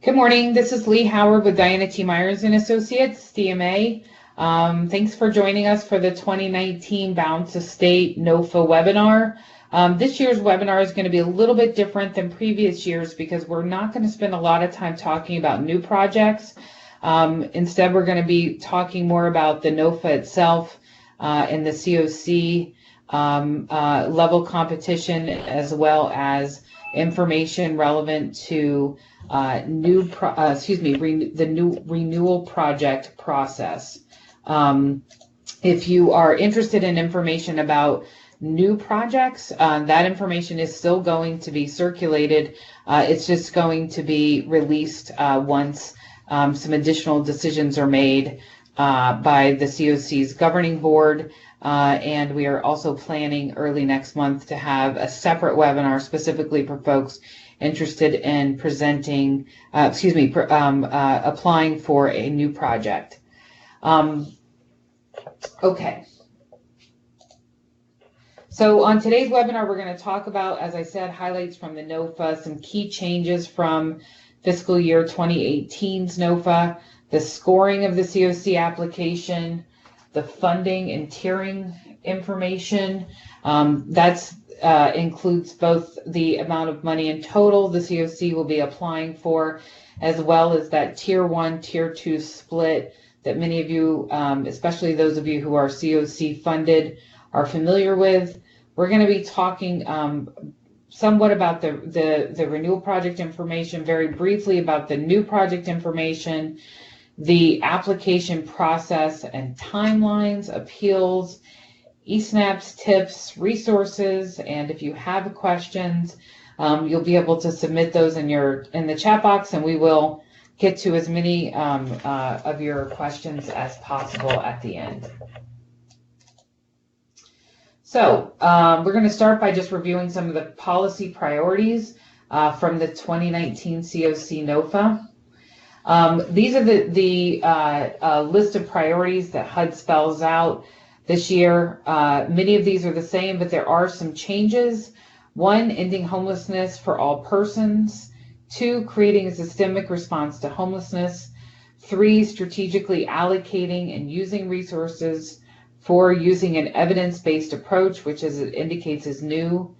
Good morning. This is Lee Howard with Diana T. Myers and Associates, DMA. Thanks for joining us for the 2019 Bound to State NOFA webinar. This year's webinar is going to be a little bit different than previous years because we're not going to spend a lot of time talking about new projects. Instead, we're going to be talking more about the NOFA itself and the CoC level competition, as well as information relevant to the new renewal project process. If you are interested in information about new projects, that information is still going to be circulated. It's just going to be released once some additional decisions are made by the CoC's governing board. And we are also planning early next month to have a separate webinar specifically for folks interested in presenting, applying for a new project. Okay. So on today's webinar, we're going to talk about, as I said, highlights from the NOFA, some key changes from fiscal year 2018's NOFA, the scoring of the CoC application, the funding and tiering information. That's includes both the amount of money in total the CoC will be applying for, as well as that Tier 1, Tier 2 split that many of you, especially those of you who are CoC funded, are familiar with. We're going to be talking somewhat about the renewal project information, very briefly about the new project information, the application process and timelines, appeals, eSNAPs, tips, resources, and if you have questions, you'll be able to submit those in the chat box, and we will get to as many of your questions as possible at the end. So we're going to start by just reviewing some of the policy priorities from the 2019 CoC NOFA. These are the list of priorities that HUD spells out this year. Many of these are the same, but there are some changes. 1, ending homelessness for all persons. 2, creating a systemic response to homelessness. 3, strategically allocating and using resources. 4, using an evidence-based approach, which as it indicates is new.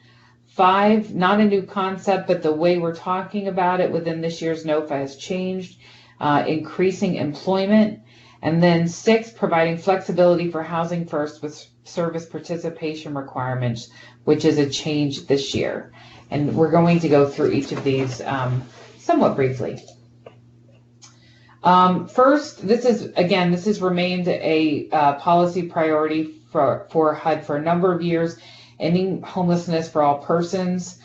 5, not a new concept, but the way we're talking about it within this year's NOFA has changed, increasing employment. And then 6, providing flexibility for housing first with service participation requirements, which is a change this year. And we're going to go through each of these somewhat briefly. First, this has remained a policy priority for HUD for a number of years, ending homelessness for all persons.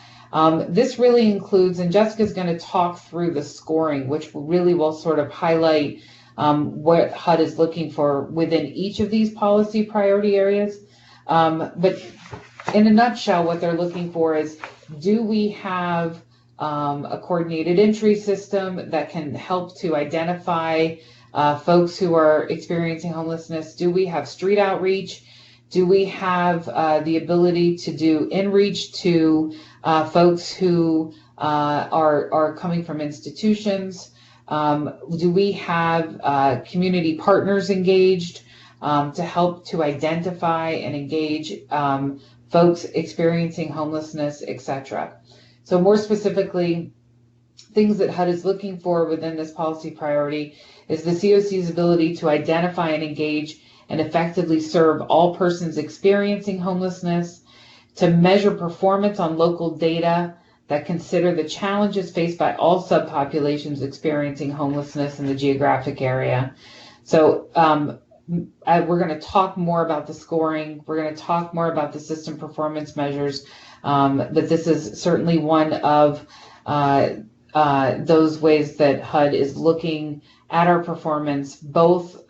This really includes, and Jessica's going to talk through the scoring, which really will sort of highlight what HUD is looking for within each of these policy priority areas. But in a nutshell, what they're looking for is, do we have a coordinated entry system that can help to identify folks who are experiencing homelessness? Do we have street outreach? Do we have the ability to do in-reach to folks who are coming from institutions? Do we have community partners engaged to help to identify and engage folks experiencing homelessness, etc.? So more specifically, things that HUD is looking for within this policy priority is the CoC's ability to identify and engage and effectively serve all persons experiencing homelessness, to measure performance on local data that consider the challenges faced by all subpopulations experiencing homelessness in the geographic area. So we're going to talk more about the scoring. We're going to talk more about the system performance measures, but this is certainly one of those ways that HUD is looking at our performance, both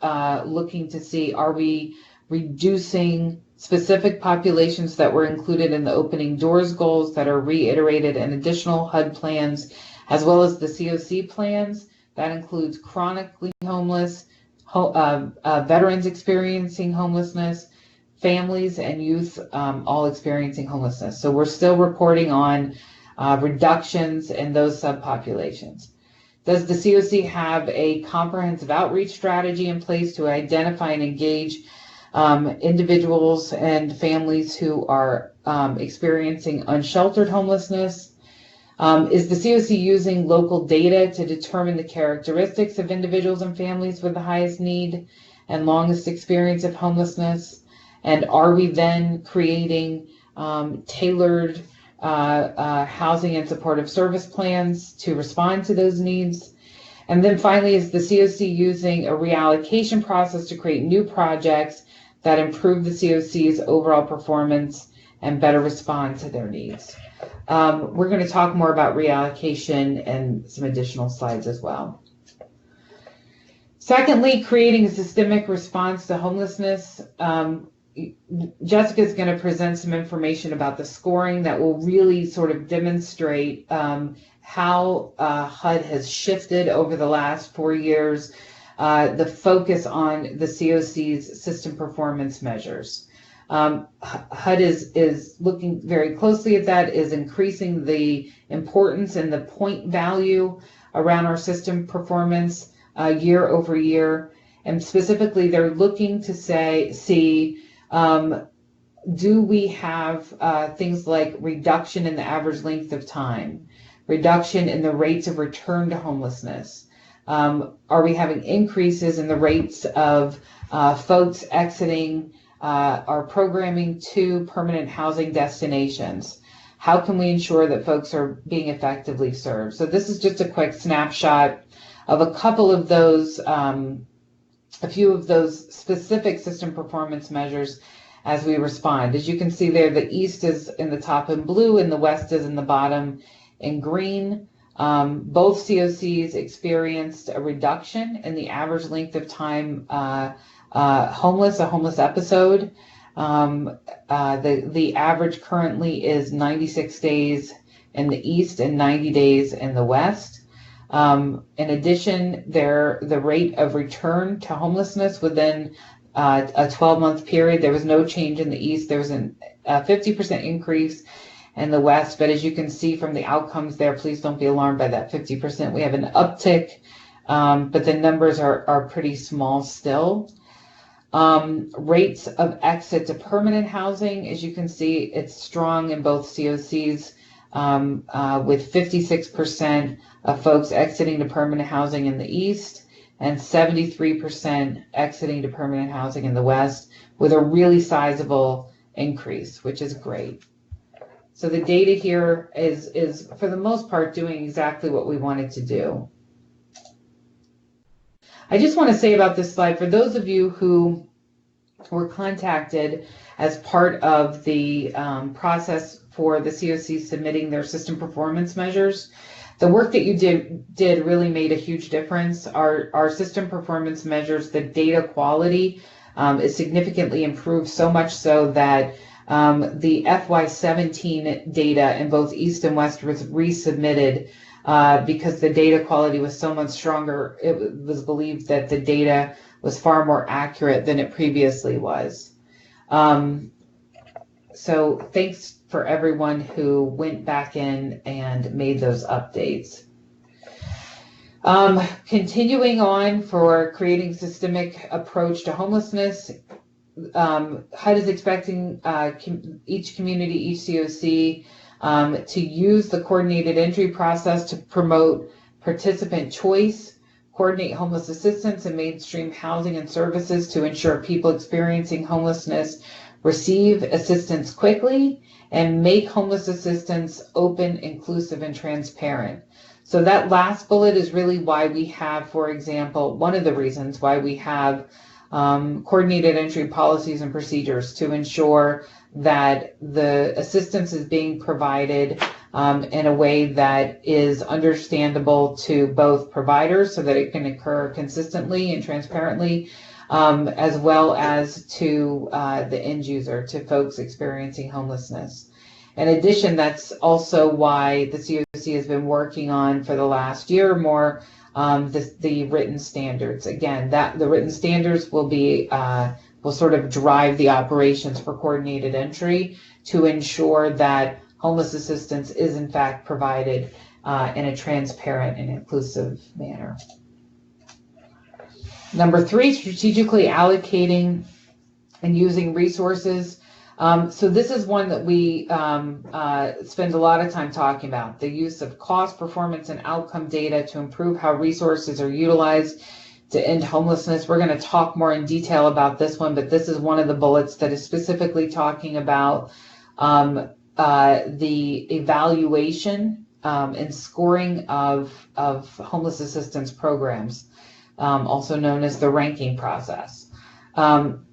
looking to see, are we reducing specific populations that were included in the opening doors goals that are reiterated in additional HUD plans, as well as the CoC plans. That includes chronically homeless, veterans experiencing homelessness, families and youth all experiencing homelessness. So we're still reporting on reductions in those subpopulations. Does the CoC have a comprehensive outreach strategy in place to identify and engage individuals and families who are experiencing unsheltered homelessness? Is the CoC using local data to determine the characteristics of individuals and families with the highest need and longest experience of homelessness? And are we then creating tailored housing and supportive service plans to respond to those needs? And then finally, is the CoC using a reallocation process to create new projects that improve the CoC's overall performance and better respond to their needs? We're going to talk more about reallocation and some additional slides as well. Secondly, creating a systemic response to homelessness. Jessica is going to present some information about the scoring that will really sort of demonstrate how HUD has shifted over the last 4 years, the focus on the CoC's system performance measures. HUD is looking very closely at that, is increasing the importance and the point value around our system performance year over year. And specifically, they're looking to see, do we have things like reduction in the average length of time, reduction in the rates of return to homelessness? Are we having increases in the rates of folks exiting our programming to permanent housing destinations? How can we ensure that folks are being effectively served? So this is just a quick snapshot of a couple of those, a few of those specific system performance measures as we respond. As you can see there, the East is in the top in blue and the West is in the bottom in green. Both CoCs experienced a reduction in the average length of time a homeless episode. The average currently is 96 days in the East and 90 days in the West. In addition, the rate of return to homelessness within a 12-month period, there was no change in the East. There was a 50% increase in the West, but as you can see from the outcomes there, please don't be alarmed by that 50%. We have an uptick, but the numbers are pretty small still. Rates of exit to permanent housing, as you can see, it's strong in both CoCs, with 56% of folks exiting to permanent housing in the East and 73% exiting to permanent housing in the West, with a really sizable increase, which is great. So the data here is for the most part doing exactly what we wanted to do. I just want to say about this slide, for those of you who were contacted as part of the process for the CoC submitting their system performance measures, the work that you did really made a huge difference. Our system performance measures, the data quality is significantly improved, so much so that the FY17 data in both East and West was resubmitted because the data quality was so much stronger. It was believed that the data was far more accurate than it previously was. So thanks for everyone who went back in and made those updates. Continuing on for creating systemic approach to homelessness, HUD is expecting each community, each CoC, to use the coordinated entry process to promote participant choice, coordinate homeless assistance and mainstream housing and services to ensure people experiencing homelessness receive assistance quickly, and make homeless assistance open, inclusive, and transparent. So that last bullet is really why we have, for example, one of the reasons why we have coordinated entry policies and procedures to ensure that the assistance is being provided in a way that is understandable to both providers so that it can occur consistently and transparently, as well as to the end user, to folks experiencing homelessness. In addition, that's also why the CoC has been working on for the last year or more the written standards. Again, the written standards will be will sort of drive the operations for coordinated entry to ensure that homeless assistance is in fact provided in a transparent and inclusive manner. Number 3, strategically allocating and using resources. So this is one that we spend a lot of time talking about, the use of cost, performance, and outcome data to improve how resources are utilized to end homelessness. We're going to talk more in detail about this one, but this is one of the bullets that is specifically talking about the evaluation and scoring of homeless assistance programs, also known as the ranking process.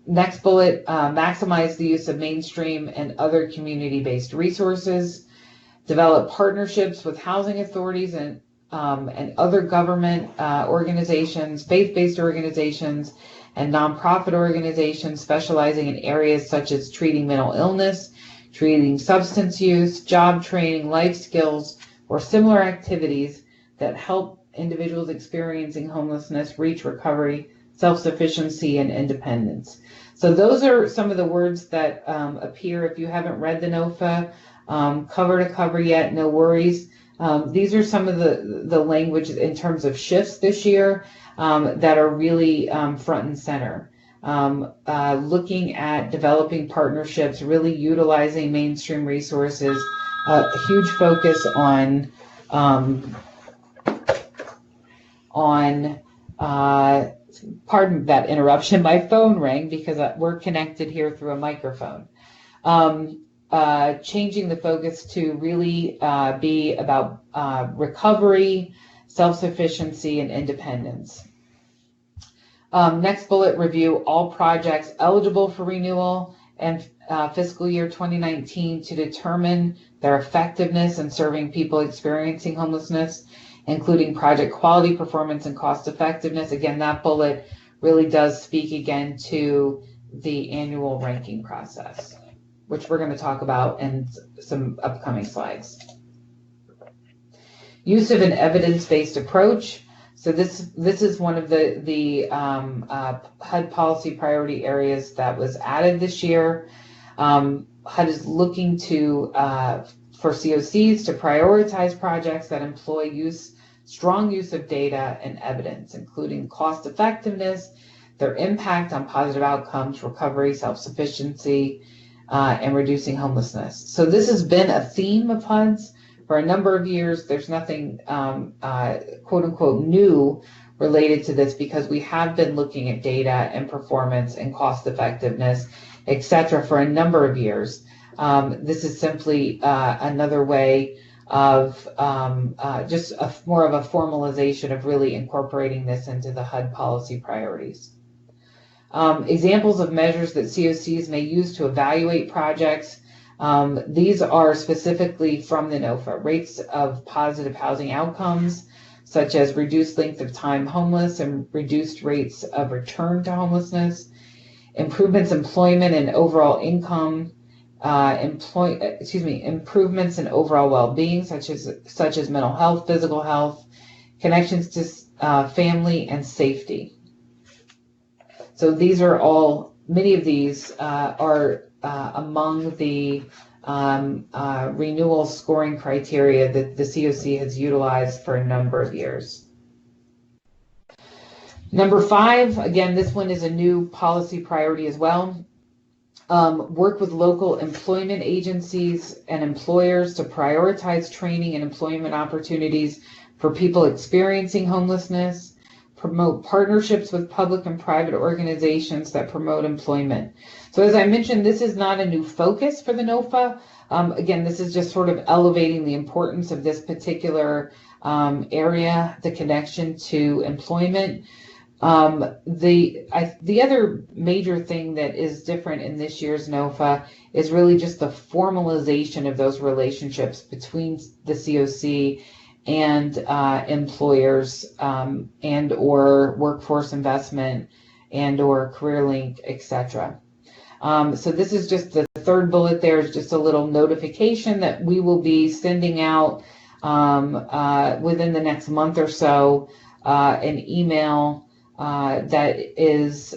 Next bullet, maximize the use of mainstream and other community-based resources, develop partnerships with housing authorities and other government organizations, faith-based organizations, and nonprofit organizations specializing in areas such as treating mental illness, treating substance use, job training, life skills, or similar activities that help individuals experiencing homelessness reach recovery, self-sufficiency, and independence. So those are some of the words that appear. If you haven't read the NOFA cover to cover yet, no worries. These are some of the language in terms of shifts this year that are really front and center. Looking at developing partnerships, really utilizing mainstream resources, a huge focus on pardon that interruption, my phone rang because we're connected here through a microphone. Changing the focus to really be about recovery, self-sufficiency, and independence. Next bullet, review all projects eligible for renewal and fiscal year 2019 to determine their effectiveness in serving people experiencing homelessness, including project quality, performance, and cost effectiveness. Again, that bullet really does speak again to the annual ranking process, which we're going to talk about in some upcoming slides. Use of an evidence-based approach. So this is one of the HUD policy priority areas that was added this year. HUD is looking to for COCs to prioritize projects that employ strong use of data and evidence, including cost effectiveness, their impact on positive outcomes, recovery, self-sufficiency, and reducing homelessness. So this has been a theme of HUD's for a number of years. There's nothing quote unquote new related to this because we have been looking at data and performance and cost effectiveness, etc., for a number of years. This is simply another way of just more of a formalization of really incorporating this into the HUD policy priorities. Examples of measures that COCs may use to evaluate projects. These are specifically from the NOFA. Rates of positive housing outcomes, such as reduced length of time homeless and reduced rates of return to homelessness, improvements in employment and overall income, improvements in overall well-being, such as mental health, physical health, connections to family, and safety. So these are all, many of these are among the renewal scoring criteria that the CoC has utilized for a number of years. Number 5, again, this one is a new policy priority as well. Work with local employment agencies and employers to prioritize training and employment opportunities for people experiencing homelessness. Promote partnerships with public and private organizations that promote employment. So as I mentioned, this is not a new focus for the NOFA. Again, this is just sort of elevating the importance of this particular area, the connection to employment. The other major thing that is different in this year's NOFA is really just the formalization of those relationships between the COC and employers and or workforce investment and or career link, etc. So this is just the third bullet. There is just a little notification that we will be sending out within the next month or so an email that is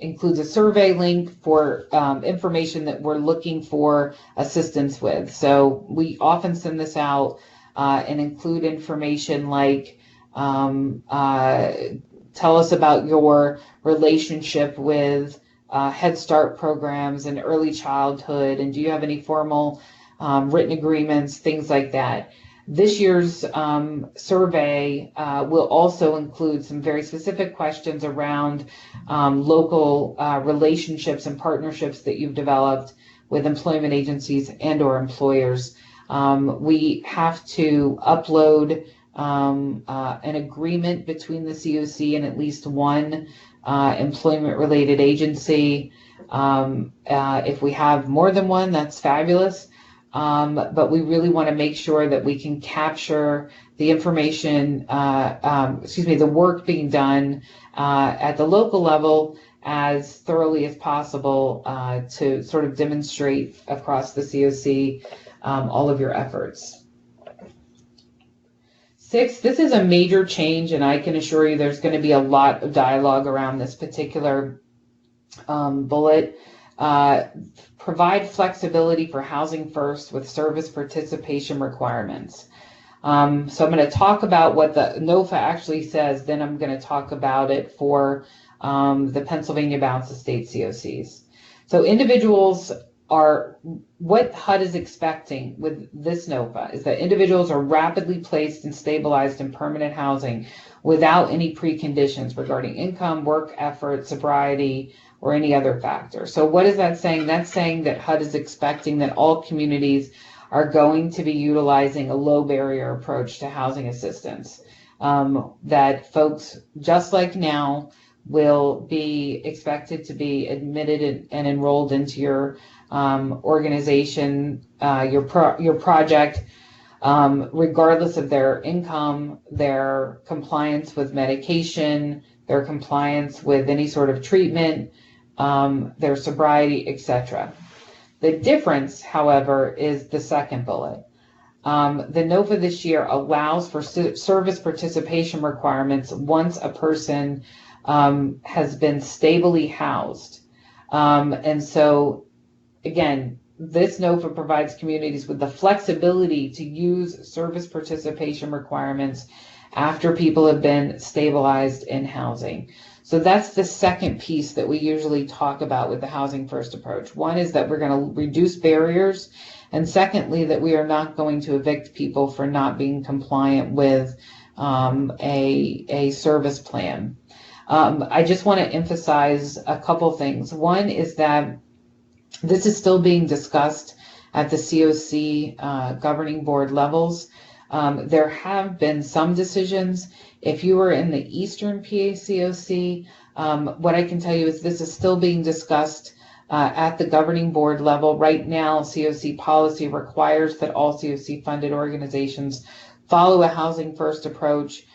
includes a survey link for information that we're looking for assistance with. So we often send this out and include information like tell us about your relationship with Head Start programs and early childhood, and do you have any formal written agreements, things like that. This year's survey will also include some very specific questions around local relationships and partnerships that you've developed with employment agencies and or employers. We have to upload an agreement between the CoC and at least one employment-related agency. If we have more than one, that's fabulous. But we really want to make sure that we can capture the information, the work being done at the local level as thoroughly as possible to sort of demonstrate across the CoC all of your efforts. 6, this is a major change, and I can assure you there's going to be a lot of dialogue around this particular bullet. Provide flexibility for housing first with service participation requirements. So I'm going to talk about what the NOFA actually says, then I'm going to talk about it for the Pennsylvania Balanced Estate CoCs. So individuals are, what HUD is expecting with this NOFA is that individuals are rapidly placed and stabilized in permanent housing without any preconditions regarding income, work effort, sobriety, or any other factor. So what is that saying? That's saying that HUD is expecting that all communities are going to be utilizing a low barrier approach to housing assistance, that folks, just like now, will be expected to be admitted and enrolled into your organization, your project, regardless of their income, their compliance with medication, their compliance with any sort of treatment, their sobriety, etc. The difference, however, is the second bullet. The NOFA this year allows for service participation requirements once a person has been stably housed. And so, again, this NOFA provides communities with the flexibility to use service participation requirements after people have been stabilized in housing. So that's the second piece that we usually talk about with the housing first approach. One is that we're going to reduce barriers, and secondly, that we are not going to evict people for not being compliant with a service plan. I just want to emphasize a couple things. One is that this is still being discussed at the CoC governing board levels. There have been some decisions. If you were in the Eastern PA CoC, what I can tell you is this is still being discussed at the governing board level. Right now, CoC policy requires that all CoC funded organizations follow a housing first approach.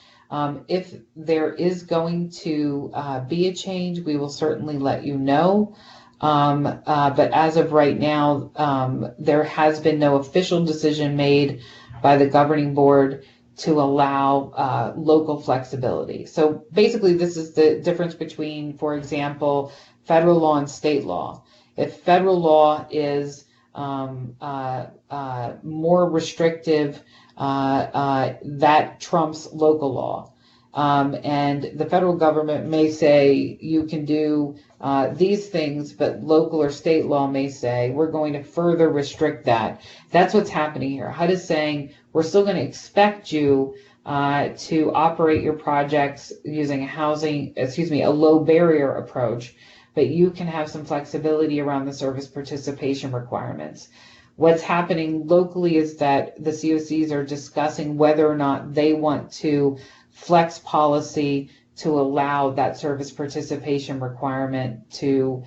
If there is going to be a change, we will certainly let you know. But as of right now, there has been no official decision made by the governing board to allow local flexibility. So basically, this is the difference between, for example, federal law and state law. If federal law is more restrictive, that trumps local law. And the federal government may say you can do these things, but local or state law may say we're going to further restrict that. That's what's happening here. HUD is saying we're still going to expect you to operate your projects using a low barrier approach, but you can have some flexibility around the service participation requirements. What's happening locally is that the CoCs are discussing whether or not they want to flex policy to allow that service participation requirement to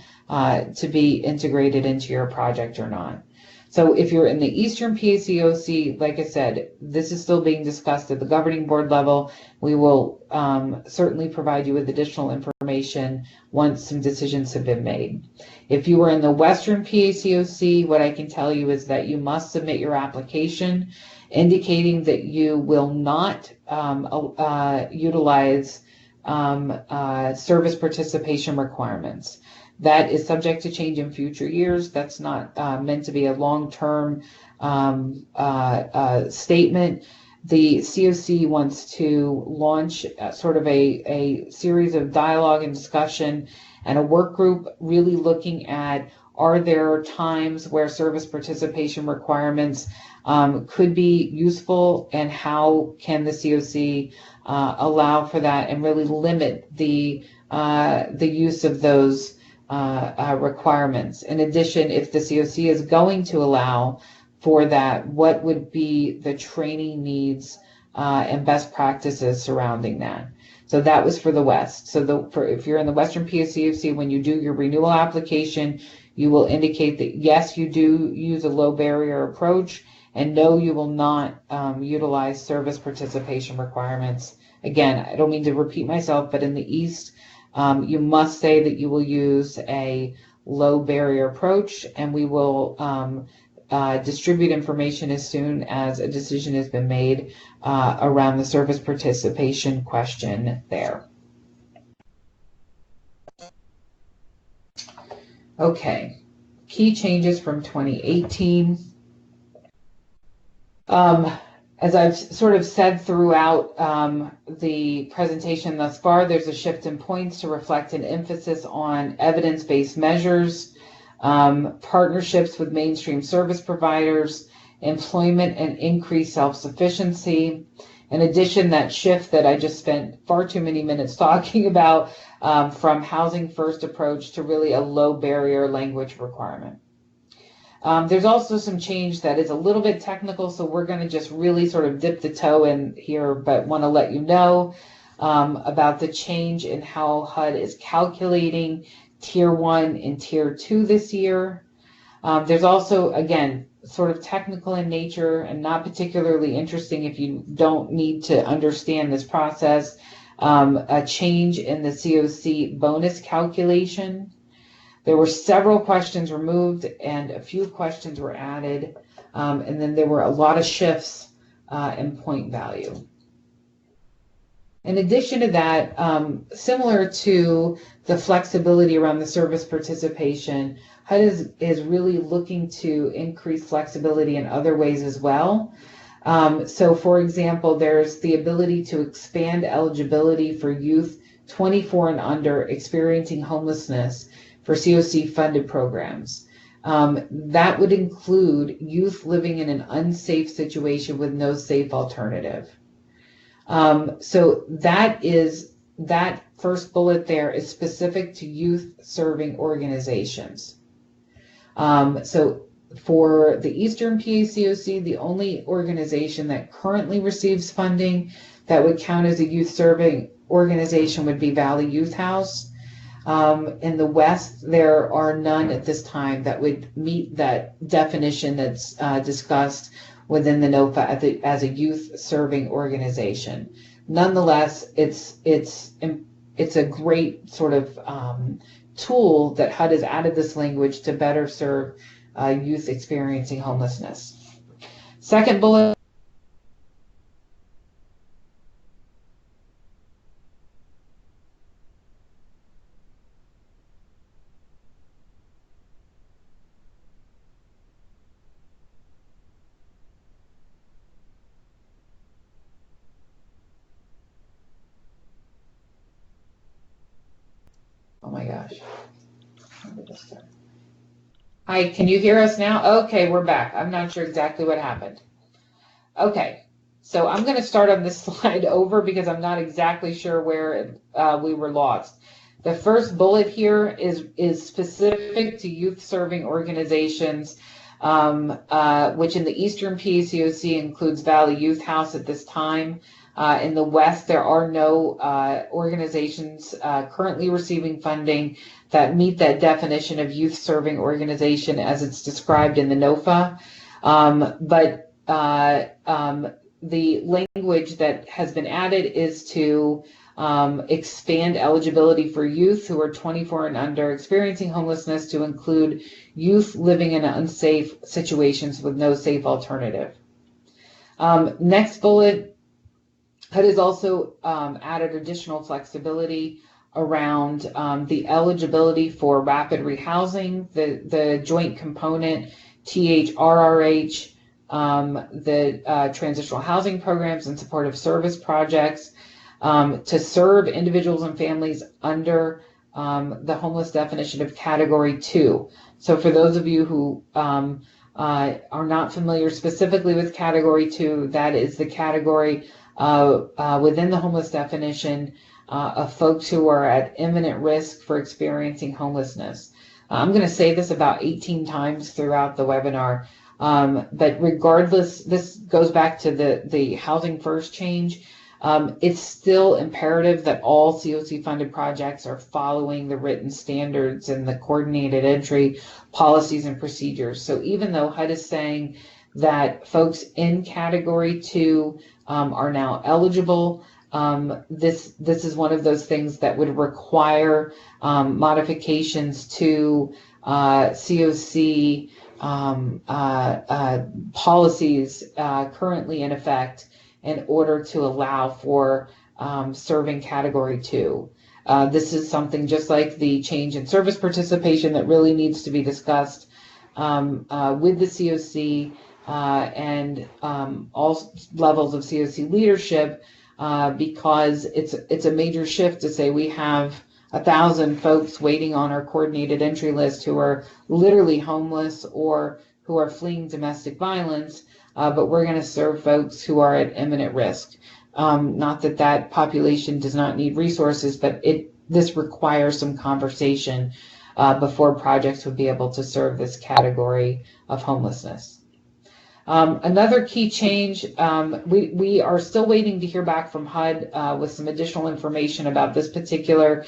be integrated into your project or not. So if you're in the Eastern PA CoC, like I said, this is still being discussed at the governing board level. We will certainly provide you with additional information once some decisions have been made. If you are in the Western PA CoC, what I can tell you is that you must submit your application indicating that you will not utilize service participation requirements. That is subject to change in future years. That's not meant to be a long-term statement. the CoC wants to launch sort of a series of dialogue and discussion and a work group really looking at, are there times where service participation requirements could be useful, and how can the CoC allow for that and really limit the use of those requirements. In addition, if the CoC is going to allow for that, what would be the training needs and best practices surrounding that? So that was for the West. So if you're in the Western PSCOC, when you do your renewal application, you will indicate that yes, you do use a low barrier approach, and no, you will not utilize service participation requirements. Again, I don't mean to repeat myself, but in the East, you must say that you will use a low barrier approach, and we will distribute information as soon as a decision has been made around the service participation question there. Okay, key changes from 2018. As I've sort of said throughout the presentation thus far, there's a shift in points to reflect an emphasis on evidence-based measures, partnerships with mainstream service providers, employment, and increased self-sufficiency. In addition, that shift that I just spent far too many minutes talking about, from housing first approach to really a low barrier language requirement. There's also some change that is a little bit technical, so we're going to just really sort of dip the toe in here, but want to let you know about the change in how HUD is calculating Tier 1 and Tier 2 this year. There's also, again, sort of technical in nature and not particularly interesting if you don't need to understand this process, a change in the CoC bonus calculation. There were several questions removed and a few questions were added, and then there were a lot of shifts in point value. In addition to that, similar to the flexibility around the service participation, HUD is really looking to increase flexibility in other ways as well. So for example, there's the ability to expand eligibility for youth 24 and under experiencing homelessness for CoC funded programs. That would include youth living in an unsafe situation with no safe alternative. So that first bullet there is specific to youth serving organizations. So for the Eastern PACOC, the only organization that currently receives funding that would count as a youth serving organization would be Valley Youth House. In the West, there are none at this time that would meet that definition that's discussed within the NOFA as a youth serving organization. Nonetheless, it's a great sort of tool that HUD has added this language to better serve youth experiencing homelessness. Second bullet. Oh my gosh. Hi, can you hear us now? Okay, we're back. I'm not sure exactly what happened. Okay, so I'm going to start on this slide over because I'm not exactly sure where we were lost. The first bullet here is specific to youth serving organizations, which in the Eastern PACOC includes Valley Youth House at this time. In the West, there are no organizations currently receiving funding that meet that definition of youth serving organization as it's described in the NOFA. But the language that has been added is to expand eligibility for youth who are 24 and under experiencing homelessness to include youth living in unsafe situations with no safe alternative. Next bullet. HUD has also added additional flexibility around the eligibility for rapid rehousing, the joint component THRRH, the transitional housing programs and supportive service projects to serve individuals and families under the homeless definition of Category 2. So for those of you who are not familiar specifically with Category 2, that is the category within the homeless definition of folks who are at imminent risk for experiencing homelessness. I'm going to say this about 18 times throughout the webinar, but regardless, this goes back to the Housing First change. It's still imperative that all CoC funded projects are following the written standards and the coordinated entry policies and procedures. So even though HUD is saying that folks in Category 2 are now eligible, this is one of those things that would require modifications to CoC policies currently in effect in order to allow for serving Category 2. This is something just like the change in service participation that really needs to be discussed with the CoC and all levels of CoC leadership, because it's a major shift to say we have 1,000 folks waiting on our coordinated entry list who are literally homeless or who are fleeing domestic violence, but we're going to serve folks who are at imminent risk. Not that that population does not need resources, but this requires some conversation before projects would be able to serve this category of homelessness. Another key change, we are still waiting to hear back from HUD with some additional information about this particular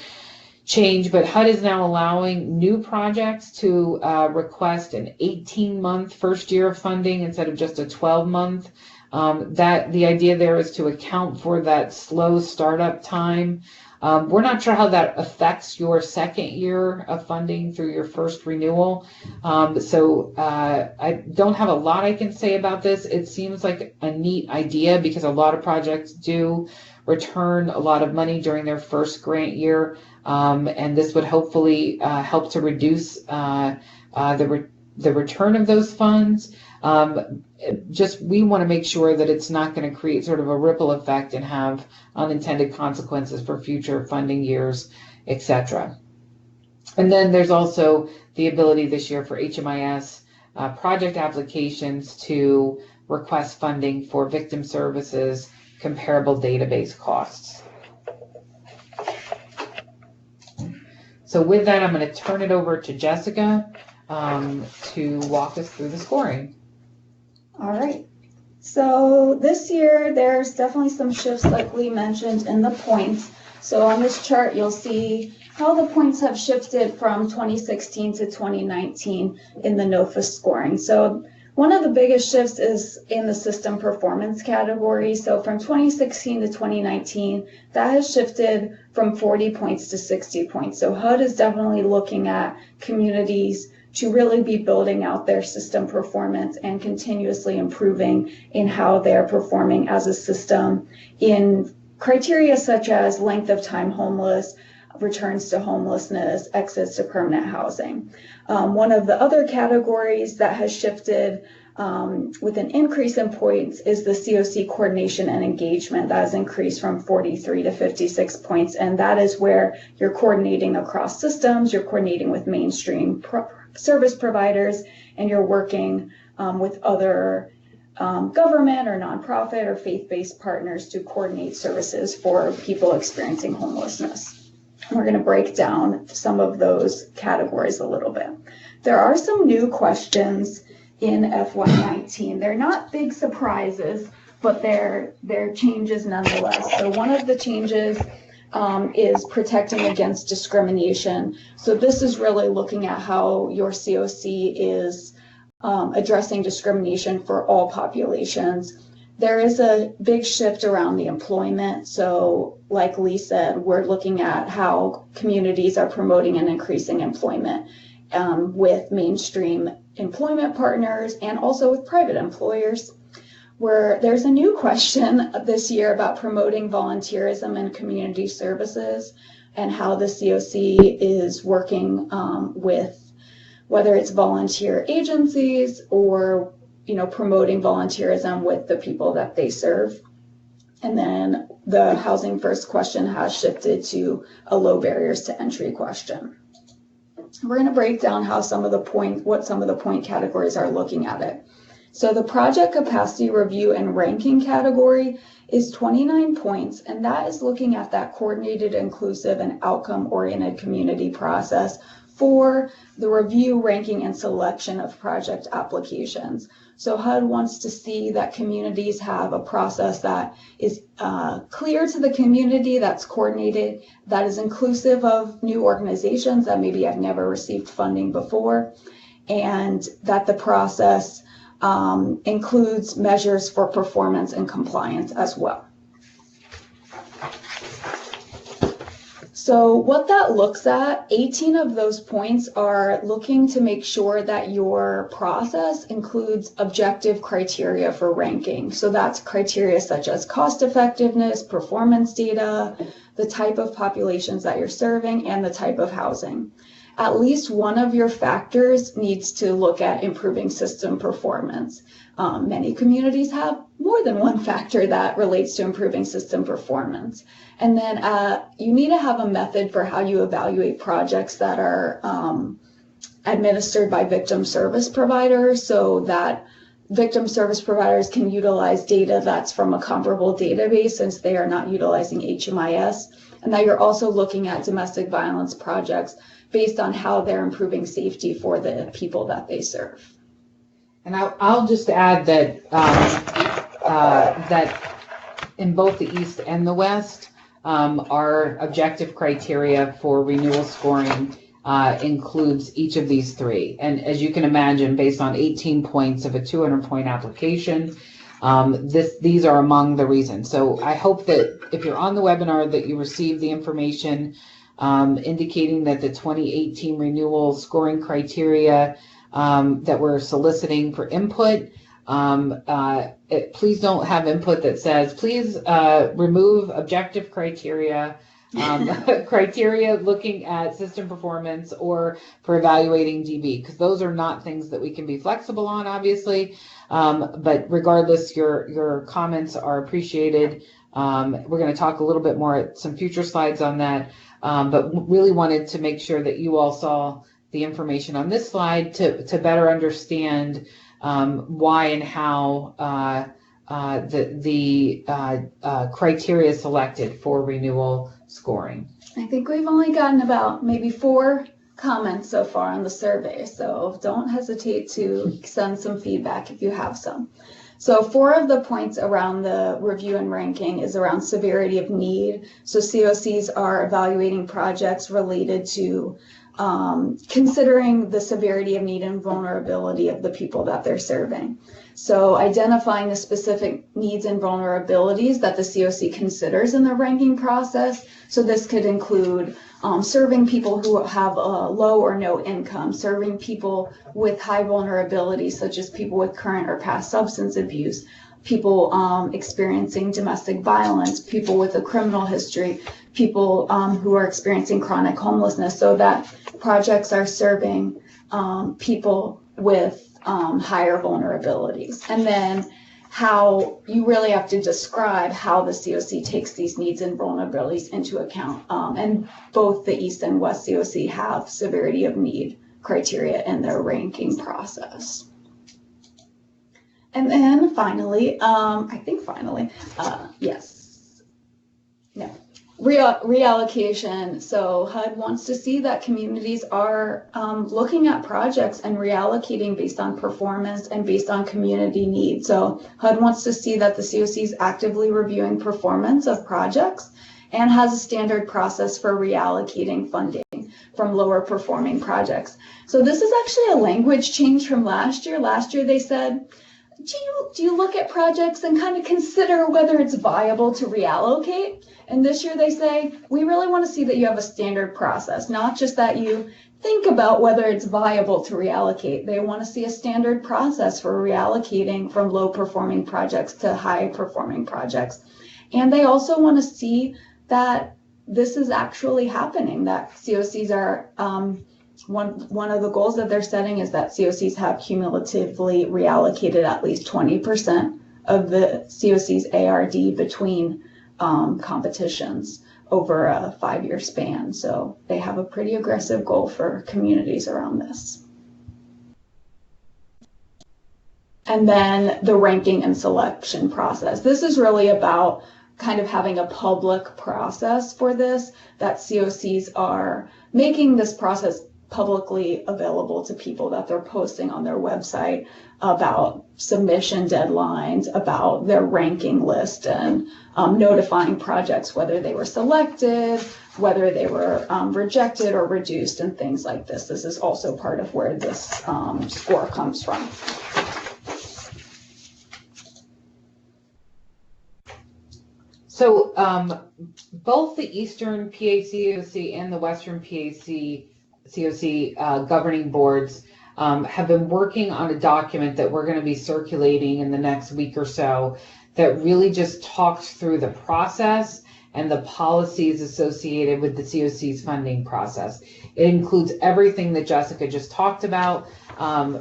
change, but HUD is now allowing new projects to request an 18-month first year of funding instead of just a 12-month. That the idea there is to account for that slow startup time. We're not sure how that affects your second year of funding through your first renewal. So I don't have a lot I can say about this. It seems like a neat idea because a lot of projects do return a lot of money during their first grant year. And this would hopefully help to reduce the return of those funds. We want to make sure that it's not going to create sort of a ripple effect and have unintended consequences for future funding years, etc. And then there's also the ability this year for HMIS project applications to request funding for victim services comparable database costs. So with that, I'm going to turn it over to Jessica to walk us through the scoring. All right. So this year, there's definitely some shifts like Lee mentioned in the points. So on this chart, you'll see how the points have shifted from 2016 to 2019 in the NOFA scoring. So one of the biggest shifts is in the system performance category. So from 2016 to 2019, that has shifted from 40 points to 60 points. So HUD is definitely looking at communities to really be building out their system performance and continuously improving in how they're performing as a system in criteria such as length of time homeless, returns to homelessness, exits to permanent housing. One of the other categories that has shifted with an increase in points is the CoC Coordination and Engagement. That has increased from 43 to 56 points, and that is where you're coordinating across systems, you're coordinating with mainstream service providers, and you're working with other government or nonprofit or faith-based partners to coordinate services for people experiencing homelessness. We're going to break down some of those categories a little bit. There are some new questions in FY19. They're not big surprises, but they're changes nonetheless. So one of the changes is protecting against discrimination. So this is really looking at how your CoC is addressing discrimination for all populations. There is a big shift around the employment. So like Lee said, we're looking at how communities are promoting and increasing employment with mainstream employment partners and also with private employers. Where there's a new question this year about promoting volunteerism and community services and how the CoC is working with whether it's volunteer agencies or promoting volunteerism with the people that they serve. And then the housing first question has shifted to a low barriers to entry question. We're going to break down what some of the point categories are looking at it. So the project capacity review and ranking category is 29 points, and that is looking at that coordinated, inclusive, and outcome-oriented community process for the review, ranking, and selection of project applications. So HUD wants to see that communities have a process that is clear to the community, that's coordinated, that is inclusive of new organizations that maybe have never received funding before, and that the process includes measures for performance and compliance as well. So what that looks at, 18 of those points are looking to make sure that your process includes objective criteria for ranking. So that's criteria such as cost effectiveness, performance data, the type of populations that you're serving, and the type of housing. At least one of your factors needs to look at improving system performance. Many communities have more than one factor that relates to improving system performance. And then you need to have a method for how you evaluate projects that are administered by victim service providers, so that victim service providers can utilize data that's from a comparable database since they are not utilizing HMIS, and that you're also looking at domestic violence projects based on how they're improving safety for the people that they serve. And I'll just add that that in both the East and the West, our objective criteria for renewal scoring includes each of these three. And as you can imagine, based on 18 points of a 200-point application, these are among the reasons. So I hope that if you're on the webinar that you receive the information indicating that the 2018 renewal scoring criteria that we're soliciting for input, please don't have input that says, please remove objective criteria, criteria looking at system performance or for evaluating DB, because those are not things that we can be flexible on, obviously. But regardless, your comments are appreciated. We're going to talk a little bit more at some future slides on that, but really wanted to make sure that you all saw the information on this slide to better understand why and how the criteria selected for renewal scoring. I think we've only gotten about maybe 4 comments so far on the survey, so don't hesitate to send some feedback if you have some. So 4 of the points around the review and ranking is around severity of need. So COCs are evaluating projects related to considering the severity of need and vulnerability of the people that they're serving. So identifying the specific needs and vulnerabilities that the COC considers in the ranking process. So this could include serving people who have a low or no income, serving people with high vulnerability, such as people with current or past substance abuse, people experiencing domestic violence, people with a criminal history, people who are experiencing chronic homelessness, so that projects are serving people with higher vulnerabilities. And then how you really have to describe how the COC takes these needs and vulnerabilities into account. And both the East and West COC have severity of need criteria in their ranking process. And then finally, reallocation. So HUD wants to see that communities are looking at projects and reallocating based on performance and based on community needs. So HUD wants to see that the COC is actively reviewing performance of projects and has a standard process for reallocating funding from lower performing projects. So this is actually a language change from last year. Last year they said, do you look at projects and kind of consider whether it's viable to reallocate? And this year they say, we really want to see that you have a standard process, not just that you think about whether it's viable to reallocate. They want to see a standard process for reallocating from low performing projects to high performing projects. And they also want to see that this is actually happening, that COCs are One of the goals that they're setting is that COCs have cumulatively reallocated at least 20% of the COC's ARD between competitions over a 5-year span. So they have a pretty aggressive goal for communities around this. And then the ranking and selection process. This is really about kind of having a public process for this, that COCs are making this process publicly available to people, that they're posting on their website about submission deadlines, about their ranking list, and notifying projects whether they were selected, whether they were rejected or reduced, and things like this. This is also part of where this score comes from. So both the Eastern PA-COC and the Western PA-COC governing boards have been working on a document that we're going to be circulating in the next week or so that really just talks through the process and the policies associated with the COC's funding process. It includes everything that Jessica just talked about,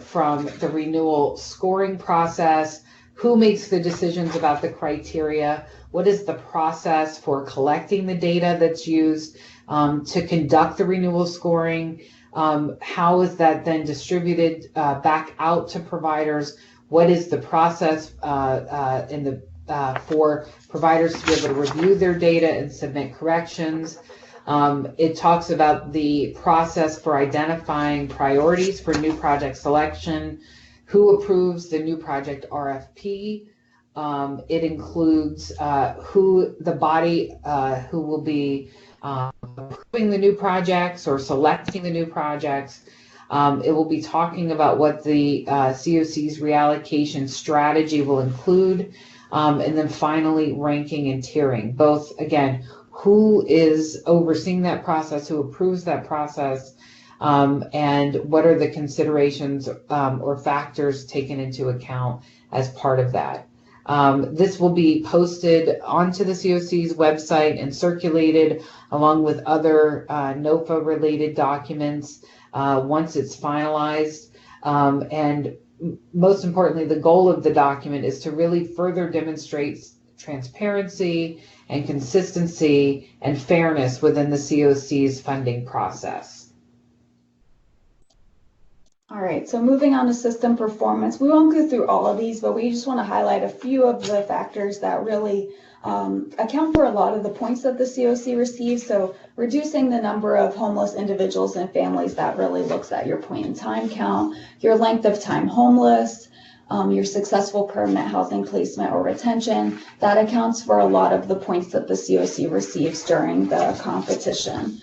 from the renewal scoring process, who makes the decisions about the criteria, what is the process for collecting the data that's used to conduct the renewal scoring, how is that then distributed back out to providers, what is the process for providers to be able to review their data and submit corrections. It talks about the process for identifying priorities for new project selection, who approves the new project RFP. It includes who the body who will be approving the new projects or selecting the new projects. It will be talking about what the COC's reallocation strategy will include, and then finally ranking and tiering. Both, again, who is overseeing that process, who approves that process, and what are the considerations or factors taken into account as part of that. This will be posted onto the COC's website and circulated along with other NOFA related documents once it's finalized. And most importantly, the goal of the document is to really further demonstrate transparency and consistency and fairness within the COC's funding process. All right, so moving on to system performance. We won't go through all of these, but we just want to highlight a few of the factors that really account for a lot of the points that the COC receives. So reducing the number of homeless individuals and families, that really looks at your point in time count, your length of time homeless, your successful permanent housing placement or retention. That accounts for a lot of the points that the COC receives during the competition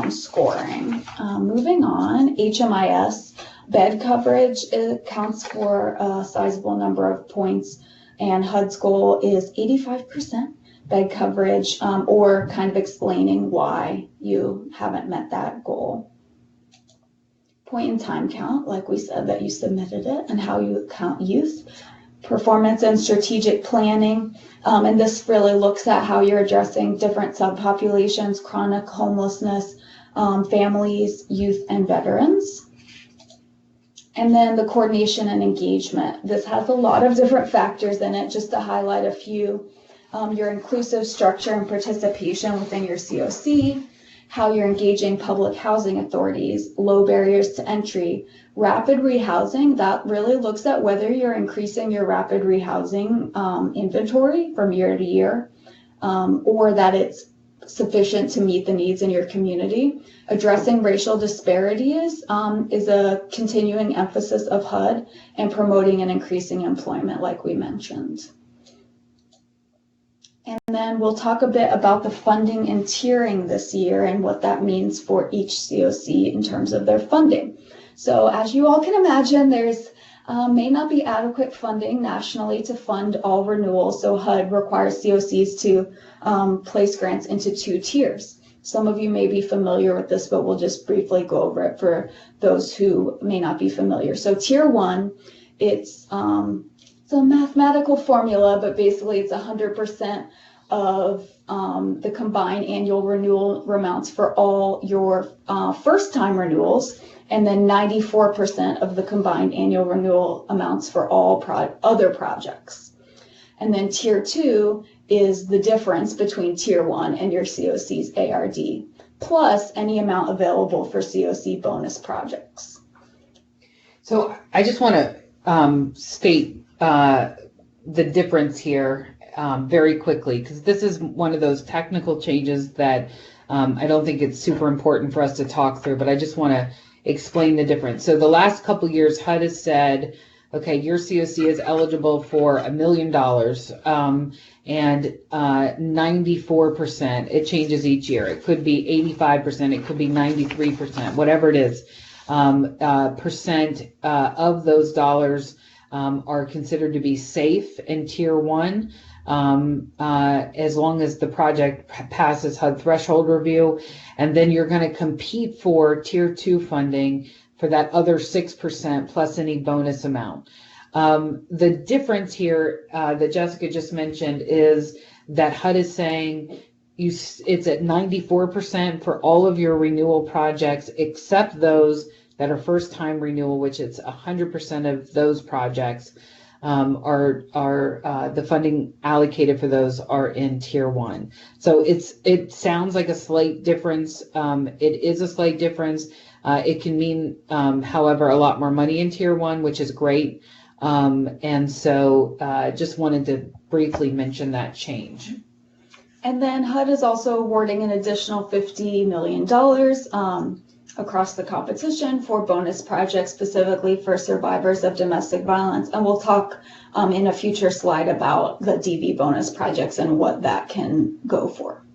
scoring. Moving on, HMIS. Bed coverage accounts for a sizable number of points, and HUD's goal is 85% bed coverage, or kind of explaining why you haven't met that goal. Point in time count, like we said, that you submitted it, and how you count youth. Performance and strategic planning, and this really looks at how you're addressing different subpopulations, chronic homelessness, families, youth, and veterans. And then the coordination and engagement. This has a lot of different factors in it, just to highlight a few. Your inclusive structure and participation within your COC, how you're engaging public housing authorities, low barriers to entry, rapid rehousing. That really looks at whether you're increasing your rapid rehousing inventory from year to year, or that it's sufficient to meet the needs in your community. Addressing racial disparities is a continuing emphasis of HUD, and promoting and increasing employment, like we mentioned. And then we'll talk a bit about the funding and tiering this year and what that means for each COC in terms of their funding. So as you all can imagine, there's may not be adequate funding nationally to fund all renewals, so HUD requires COCs to place grants into 2 tiers. Some of you may be familiar with this, but we'll just briefly go over it for those who may not be familiar. So tier 1, it's a mathematical formula, but basically it's 100% of the combined annual renewal amounts for all your first-time renewals, and then 94% of the combined annual renewal amounts for all other projects. And then Tier 2 is the difference between Tier 1 and your CoC's ARD, plus any amount available for CoC bonus projects. So I just want to state the difference here very quickly, because this is one of those technical changes that I don't think it's super important for us to talk through, but I just want to explain the difference. So the last couple of years, HUD has said, okay, your CoC is eligible for $1 million, and 94%, it changes each year. It could be 85%, it could be 93%, whatever it is. Percent of those dollars are considered to be safe in Tier 1, as long as the project passes HUD threshold review. And then you're going to compete for Tier 2 funding for that other 6% plus any bonus amount. The difference here that Jessica just mentioned is that HUD is saying it's at 94% for all of your renewal projects except those that are first-time renewal, which it's 100% of those projects are the funding allocated for those are in Tier 1. So it sounds like a slight difference. It is a slight difference. It can mean, however, a lot more money in Tier 1, which is great. And so just wanted to briefly mention that change. And then HUD is also awarding an additional $50 million across the competition for bonus projects, specifically for survivors of domestic violence. And we'll talk in a future slide about the DV bonus projects and what that can go for.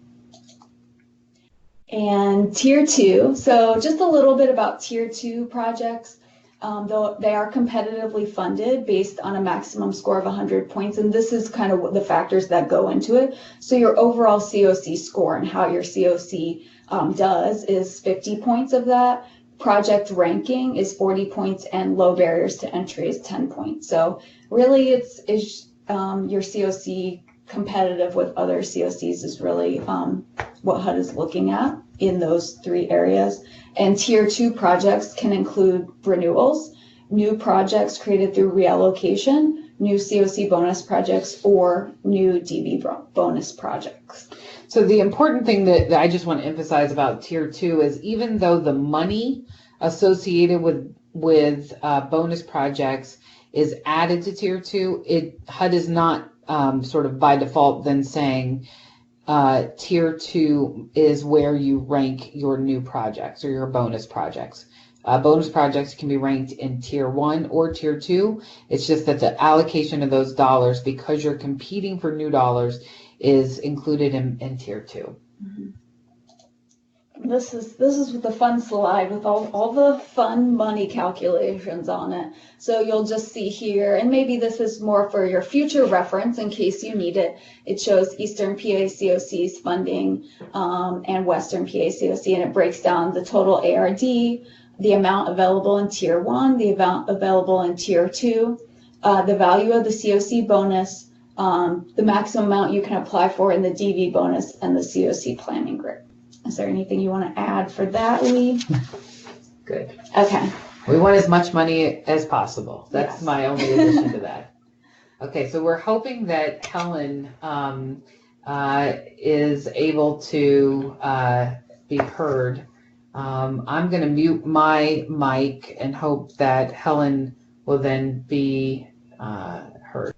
And Tier 2, so just a little bit about Tier 2 projects. Though they are competitively funded based on a maximum score of 100 points, and this is kind of what the factors that go into it. So your overall CoC score and how your CoC does is 50 points of that. Project ranking is 40 points, and low barriers to entry is 10 points. So really, is your CoC competitive with other CoCs is really what HUD is looking at in those three areas. And Tier 2 projects can include renewals, new projects created through reallocation, new CoC bonus projects, or new DV bonus projects. So the important thing that I just want to emphasize about Tier 2 is even though the money associated with bonus projects is added to Tier 2, HUD is not sort of by default then saying Tier 2 is where you rank your new projects or your bonus projects. Bonus projects can be ranked in Tier 1 or Tier 2. It's just that the allocation of those dollars, because you're competing for new dollars, is included in Tier 2. Mm-hmm. This is the fun slide with all the fun money calculations on it. So you'll just see here, and maybe this is more for your future reference in case you need it. It shows Eastern PA CoC's funding and Western PA CoC, and it breaks down the total ARD, the amount available in Tier 1, the amount available in Tier 2, the value of the CoC bonus, the maximum amount you can apply for in the DV bonus, and the CoC planning grid. Is there anything you want to add for that, Lee? Good. Okay. We want as much money as possible. That's yes. My only addition to that. Okay, so we're hoping that Helen is able to be heard. I'm going to mute my mic and hope that Helen will then be heard.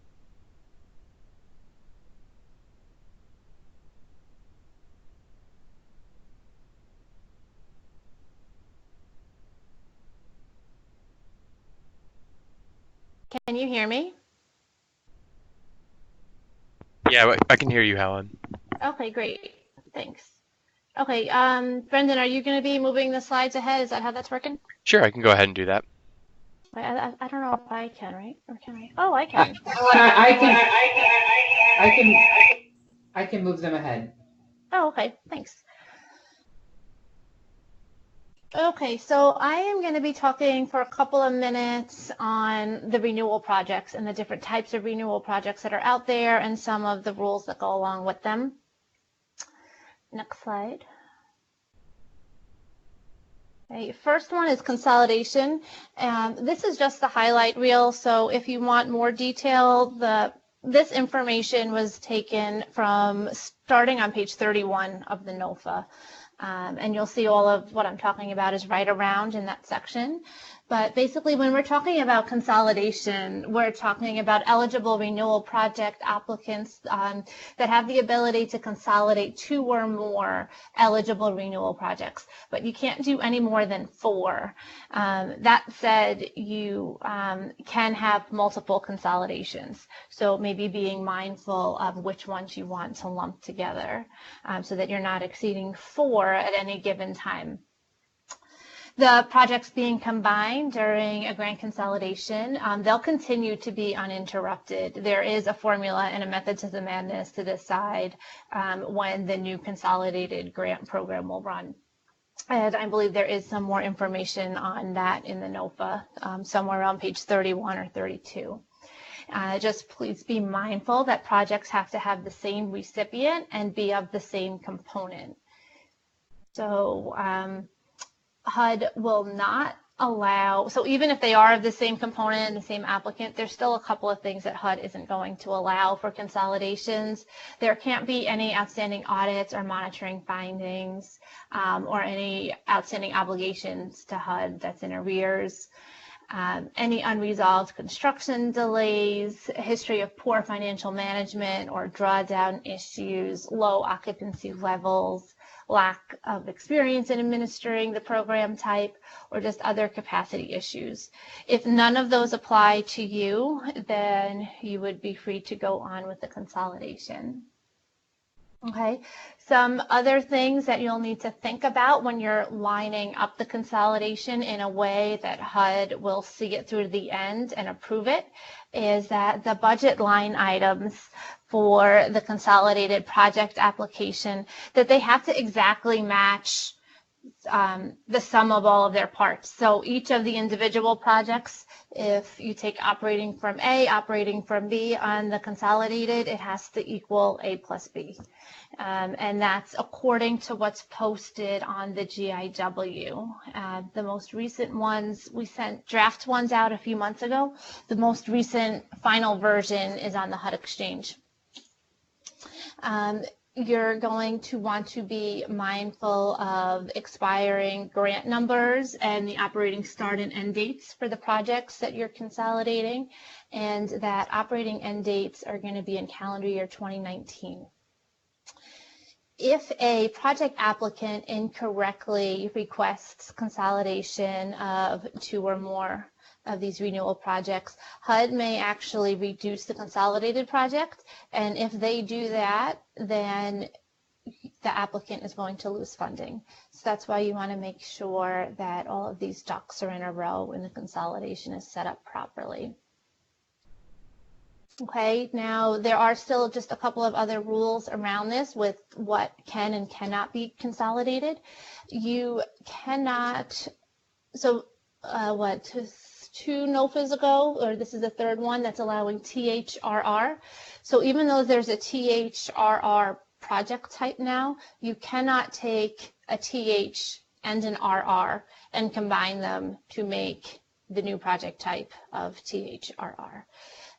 Can you hear me? Yeah, I can hear you, Helen. Okay, great. Thanks. Okay, Brendan, are you going to be moving the slides ahead? Is that how that's working? Sure, I can go ahead and do that. I don't know if I can, right? Or can I? Oh, I can. I can move them ahead. Oh, okay. Thanks. Okay, so I am going to be talking for a couple of minutes on the renewal projects and the different types of renewal projects that are out there and some of the rules that go along with them. Next slide. Okay, first one is consolidation. This is just the highlight reel, so if you want more detail, this information was taken from starting on page 31 of the NOFA. And you'll see all of what I'm talking about is right around in that section. But basically, when we're talking about consolidation, we're talking about eligible renewal project applicants that have the ability to consolidate 2 or more eligible renewal projects. But you can't do any more than 4. That said, you can have multiple consolidations. So maybe being mindful of which ones you want to lump together so that you're not exceeding 4 at any given time. The projects being combined during a grant consolidation, they'll continue to be uninterrupted. There is a formula and a method to the madness to decide when the new consolidated grant program will run. And I believe there is some more information on that in the NOFA, somewhere around page 31 or 32. Just please be mindful that projects have to have the same recipient and be of the same component. So HUD will not allow, so even if they are of the same component and the same applicant, there's still a couple of things that HUD isn't going to allow for consolidations. There can't be any outstanding audits or monitoring findings or any outstanding obligations to HUD that's in arrears. Any unresolved construction delays, a history of poor financial management or drawdown issues, low occupancy levels, lack of experience in administering the program type, or just other capacity issues. If none of those apply to you, then you would be free to go on with the consolidation. Okay, some other things that you'll need to think about when you're lining up the consolidation in a way that HUD will see it through to the end and approve it is that the budget line items for the consolidated project application, that they have to exactly match the sum of all of their parts. So each of the individual projects, if you take operating from A, operating from B on the consolidated, it has to equal A plus B. And that's according to what's posted on the GIW. The most recent ones, we sent draft ones out a few months ago. The most recent final version is on the HUD Exchange. You're going to want to be mindful of expiring grant numbers and the operating start and end dates for the projects that you're consolidating, and that operating end dates are going to be in calendar year 2019. If a project applicant incorrectly requests consolidation of 2 or more of these renewal projects, HUD may actually reduce the consolidated project, and if they do that, then the applicant is going to lose funding. So that's why you want to make sure that all of these ducks are in a row and the consolidation is set up properly. Okay, now there are still just a couple of other rules around this with what can and cannot be consolidated. You cannot, so 2 NOFAs ago, or this is the 3rd one that's allowing THRR. So even though there's a THRR project type now, you cannot take a TH and an RR and combine them to make the new project type of THRR.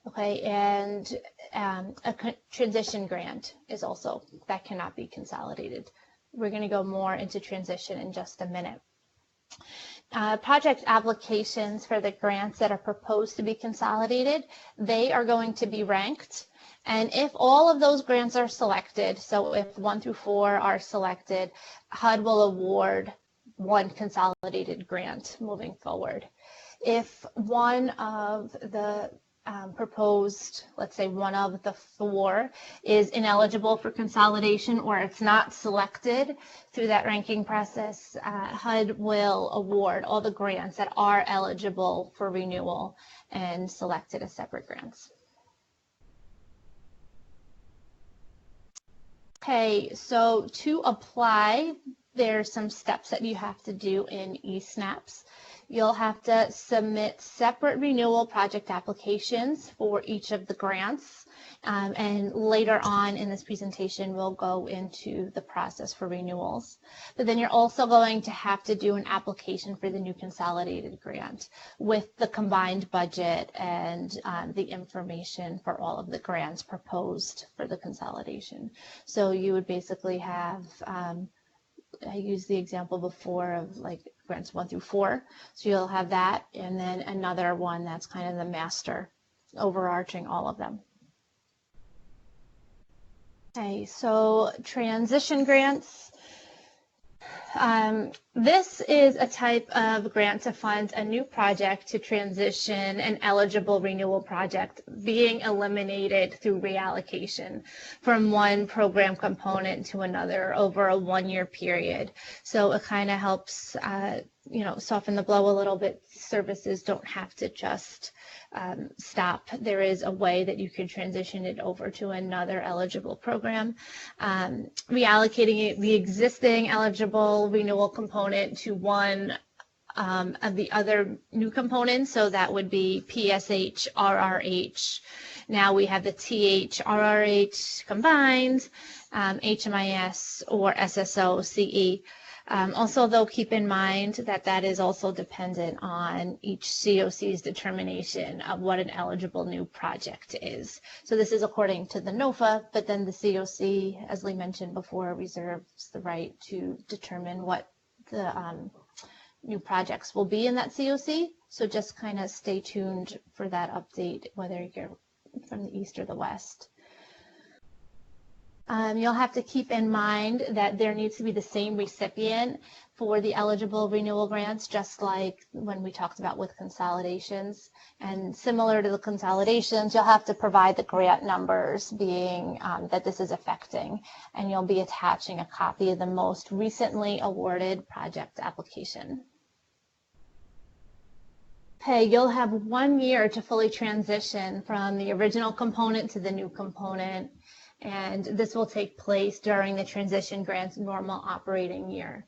Okay, and a transition grant is also, that cannot be consolidated. We're going to go more into transition in just a minute. Project applications for the grants that are proposed to be consolidated, they are going to be ranked. And if all of those grants are selected, so if 1 through 4 are selected, HUD will award 1 consolidated grant moving forward. If one of the proposed, let's say one of the 4 is ineligible for consolidation or it's not selected through that ranking process, HUD will award all the grants that are eligible for renewal and selected as separate grants. Okay, so to apply there's some steps that you have to do in eSNAPs. You'll have to submit separate renewal project applications for each of the grants. And later on in this presentation, we'll go into the process for renewals. But then you're also going to have to do an application for the new consolidated grant with the combined budget and the information for all of the grants proposed for the consolidation. So you would basically have, I used the example before of like grants 1 through 4. So you'll have that, and then another one that's kind of the master overarching all of them. Okay, so transition grants. This is a type of grant to fund a new project to transition an eligible renewal project being eliminated through reallocation from one program component to another over a 1-year period. So it kind of helps, soften the blow a little bit. Services don't have to just stop. There is a way that you can transition it over to another eligible program. Reallocating the existing eligible renewal component to one of the other new components, so that would be PSH, RRH. Now we have the TH, RRH combined, HMIS or SSO, CE. Also, though, keep in mind that that is also dependent on each CoC's determination of what an eligible new project is. So this is according to the NOFA, but then the CoC, as Lee mentioned before, reserves the right to determine what the new projects will be in that CoC. So just kind of stay tuned for that update, whether you're from the East or the West. You'll have to keep in mind that there needs to be the same recipient for the eligible renewal grants, just like when we talked about with consolidations. And similar to the consolidations, you'll have to provide the grant numbers being that this is affecting, and you'll be attaching a copy of the most recently awarded project application. Okay, you'll have 1 year to fully transition from the original component to the new component. And this will take place during the transition grant's normal operating year.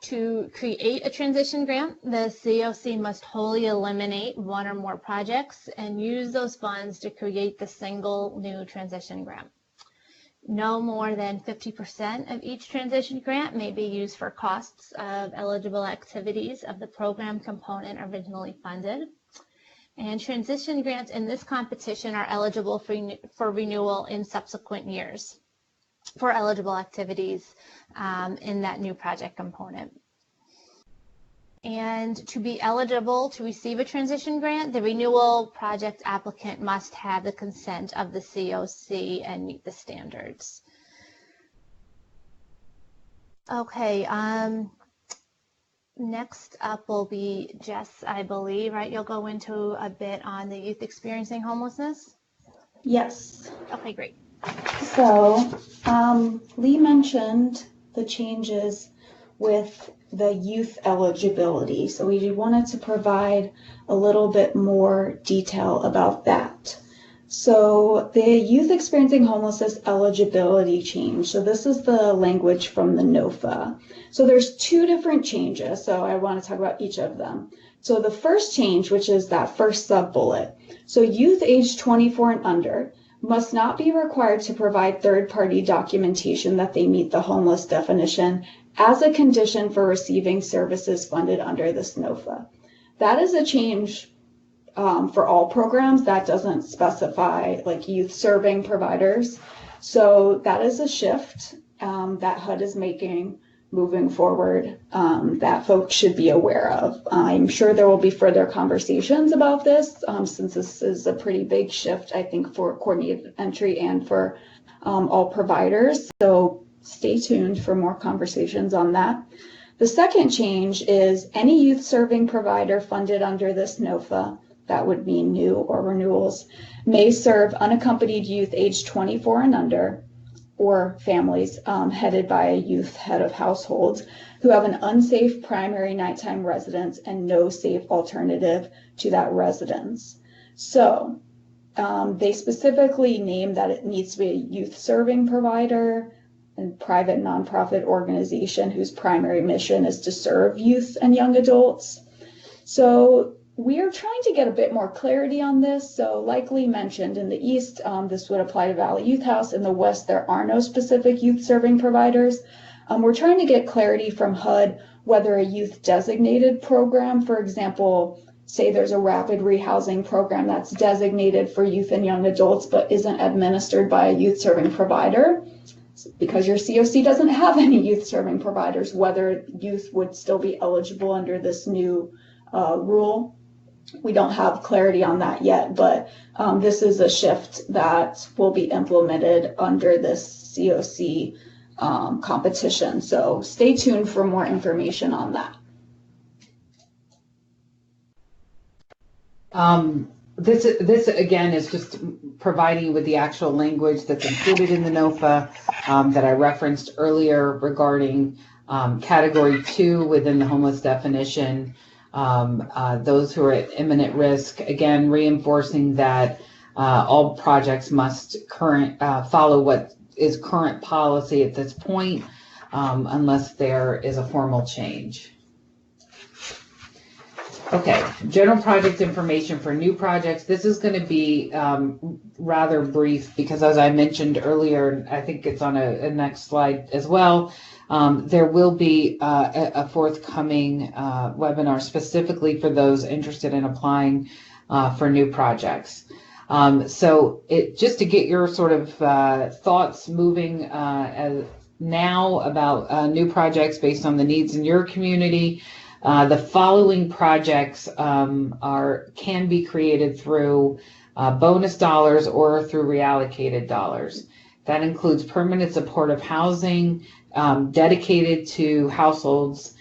To create a transition grant, the CoC must wholly eliminate one or more projects and use those funds to create the single new transition grant. No more than 50% of each transition grant may be used for costs of eligible activities of the program component originally funded. And transition grants in this competition are eligible for renewal in subsequent years for eligible activities in that new project component. And to be eligible to receive a transition grant, the renewal project applicant must have the consent of the CoC and meet the standards. Okay. Next up will be Jess, I believe, right? You'll go into a bit on the youth experiencing homelessness? Yes. Okay, great. So Lee mentioned the changes with the youth eligibility. So we wanted to provide a little bit more detail about that. So the youth experiencing homelessness eligibility change. So this is the language from the NOFA. So there's 2 different changes. So I want to talk about each of them. So the first change, which is that first sub-bullet. So youth aged 24 and under must not be required to provide third-party documentation that they meet the homeless definition as a condition for receiving services funded under this NOFA. That is a change for all programs. That doesn't specify like youth serving providers. So that is a shift that HUD is making moving forward that folks should be aware of. I'm sure there will be further conversations about this since this is a pretty big shift, I think, for coordinated entry and for all providers. So stay tuned for more conversations on that. The second change is any youth serving provider funded under this NOFA, that would mean new or renewals, may serve unaccompanied youth aged 24 and under, or families headed by a youth head of households who have an unsafe primary nighttime residence and no safe alternative to that residence. So they specifically name that it needs to be a youth serving provider and private nonprofit organization whose primary mission is to serve youth and young adults. So we are trying to get a bit more clarity on this. So like Lee mentioned, in the East, this would apply to Valley Youth House. In the West, there are no specific youth serving providers. We're trying to get clarity from HUD whether a youth designated program, for example, say there's a rapid rehousing program that's designated for youth and young adults but isn't administered by a youth serving provider, because your CoC doesn't have any youth serving providers, whether youth would still be eligible under this new rule. We don't have clarity on that yet, but this is a shift that will be implemented under this CoC competition. So stay tuned for more information on that. This again is just providing you with the actual language that's included in the NOFA that I referenced earlier regarding category 2 within the homeless definition, those who are at imminent risk, again reinforcing that all projects must follow what is current policy at this point, unless there is a formal change. Okay, general project information for new projects. This is going to be rather brief because, as I mentioned earlier, I think it's on a next slide as well, there will be a forthcoming webinar specifically for those interested in applying for new projects. So just to get your sort of thoughts moving now about new projects based on the needs in your community, the following projects can be created through bonus dollars or through reallocated dollars. That includes permanent supportive housing dedicated to households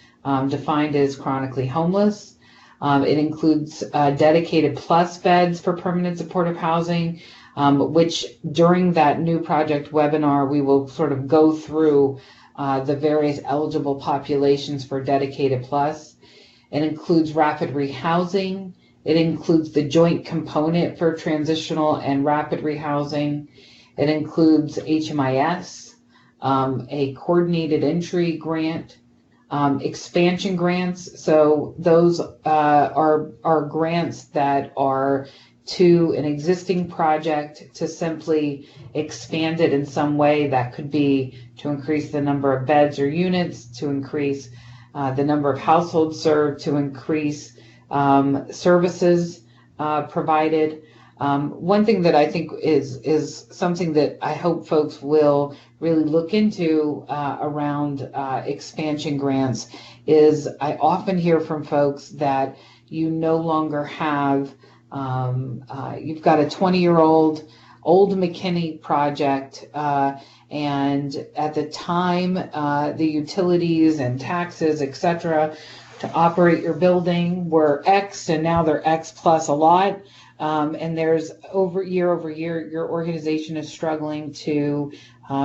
defined as chronically homeless. It includes dedicated plus beds for permanent supportive housing, which during that new project webinar, we will sort of go through the various eligible populations for dedicated plus. It includes rapid rehousing. It includes the joint component for transitional and rapid rehousing. It includes HMIS, a coordinated entry grant, expansion grants. So those are grants that are to an existing project to simply expand it in some way. That could be to increase the number of beds or units, to increase the number of households served, to increase services provided. One thing that I think is something that I hope folks will really look into around expansion grants is I often hear from folks that you no longer have, you've got a 20-year-old old McKinney project, and at the time the utilities and taxes, etc., to operate your building were X, and now they're X plus a lot. And there's year over year, your organization is struggling to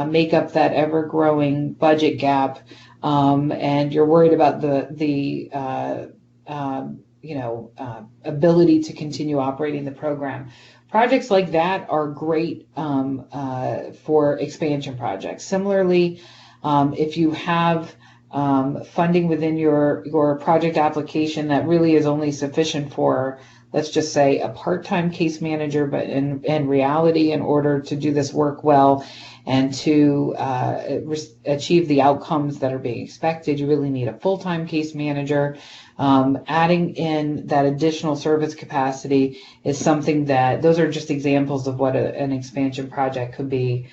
make up that ever-growing budget gap, and you're worried about the ability to continue operating the program. Projects like that are great for expansion projects. Similarly, if you have funding within your project application that really is only sufficient for, let's just say, a part-time case manager, but in reality, in order to do this work well and to achieve the outcomes that are being expected, you really need a full-time case manager. Adding in that additional service capacity is something that, those are just examples of what an expansion project could be,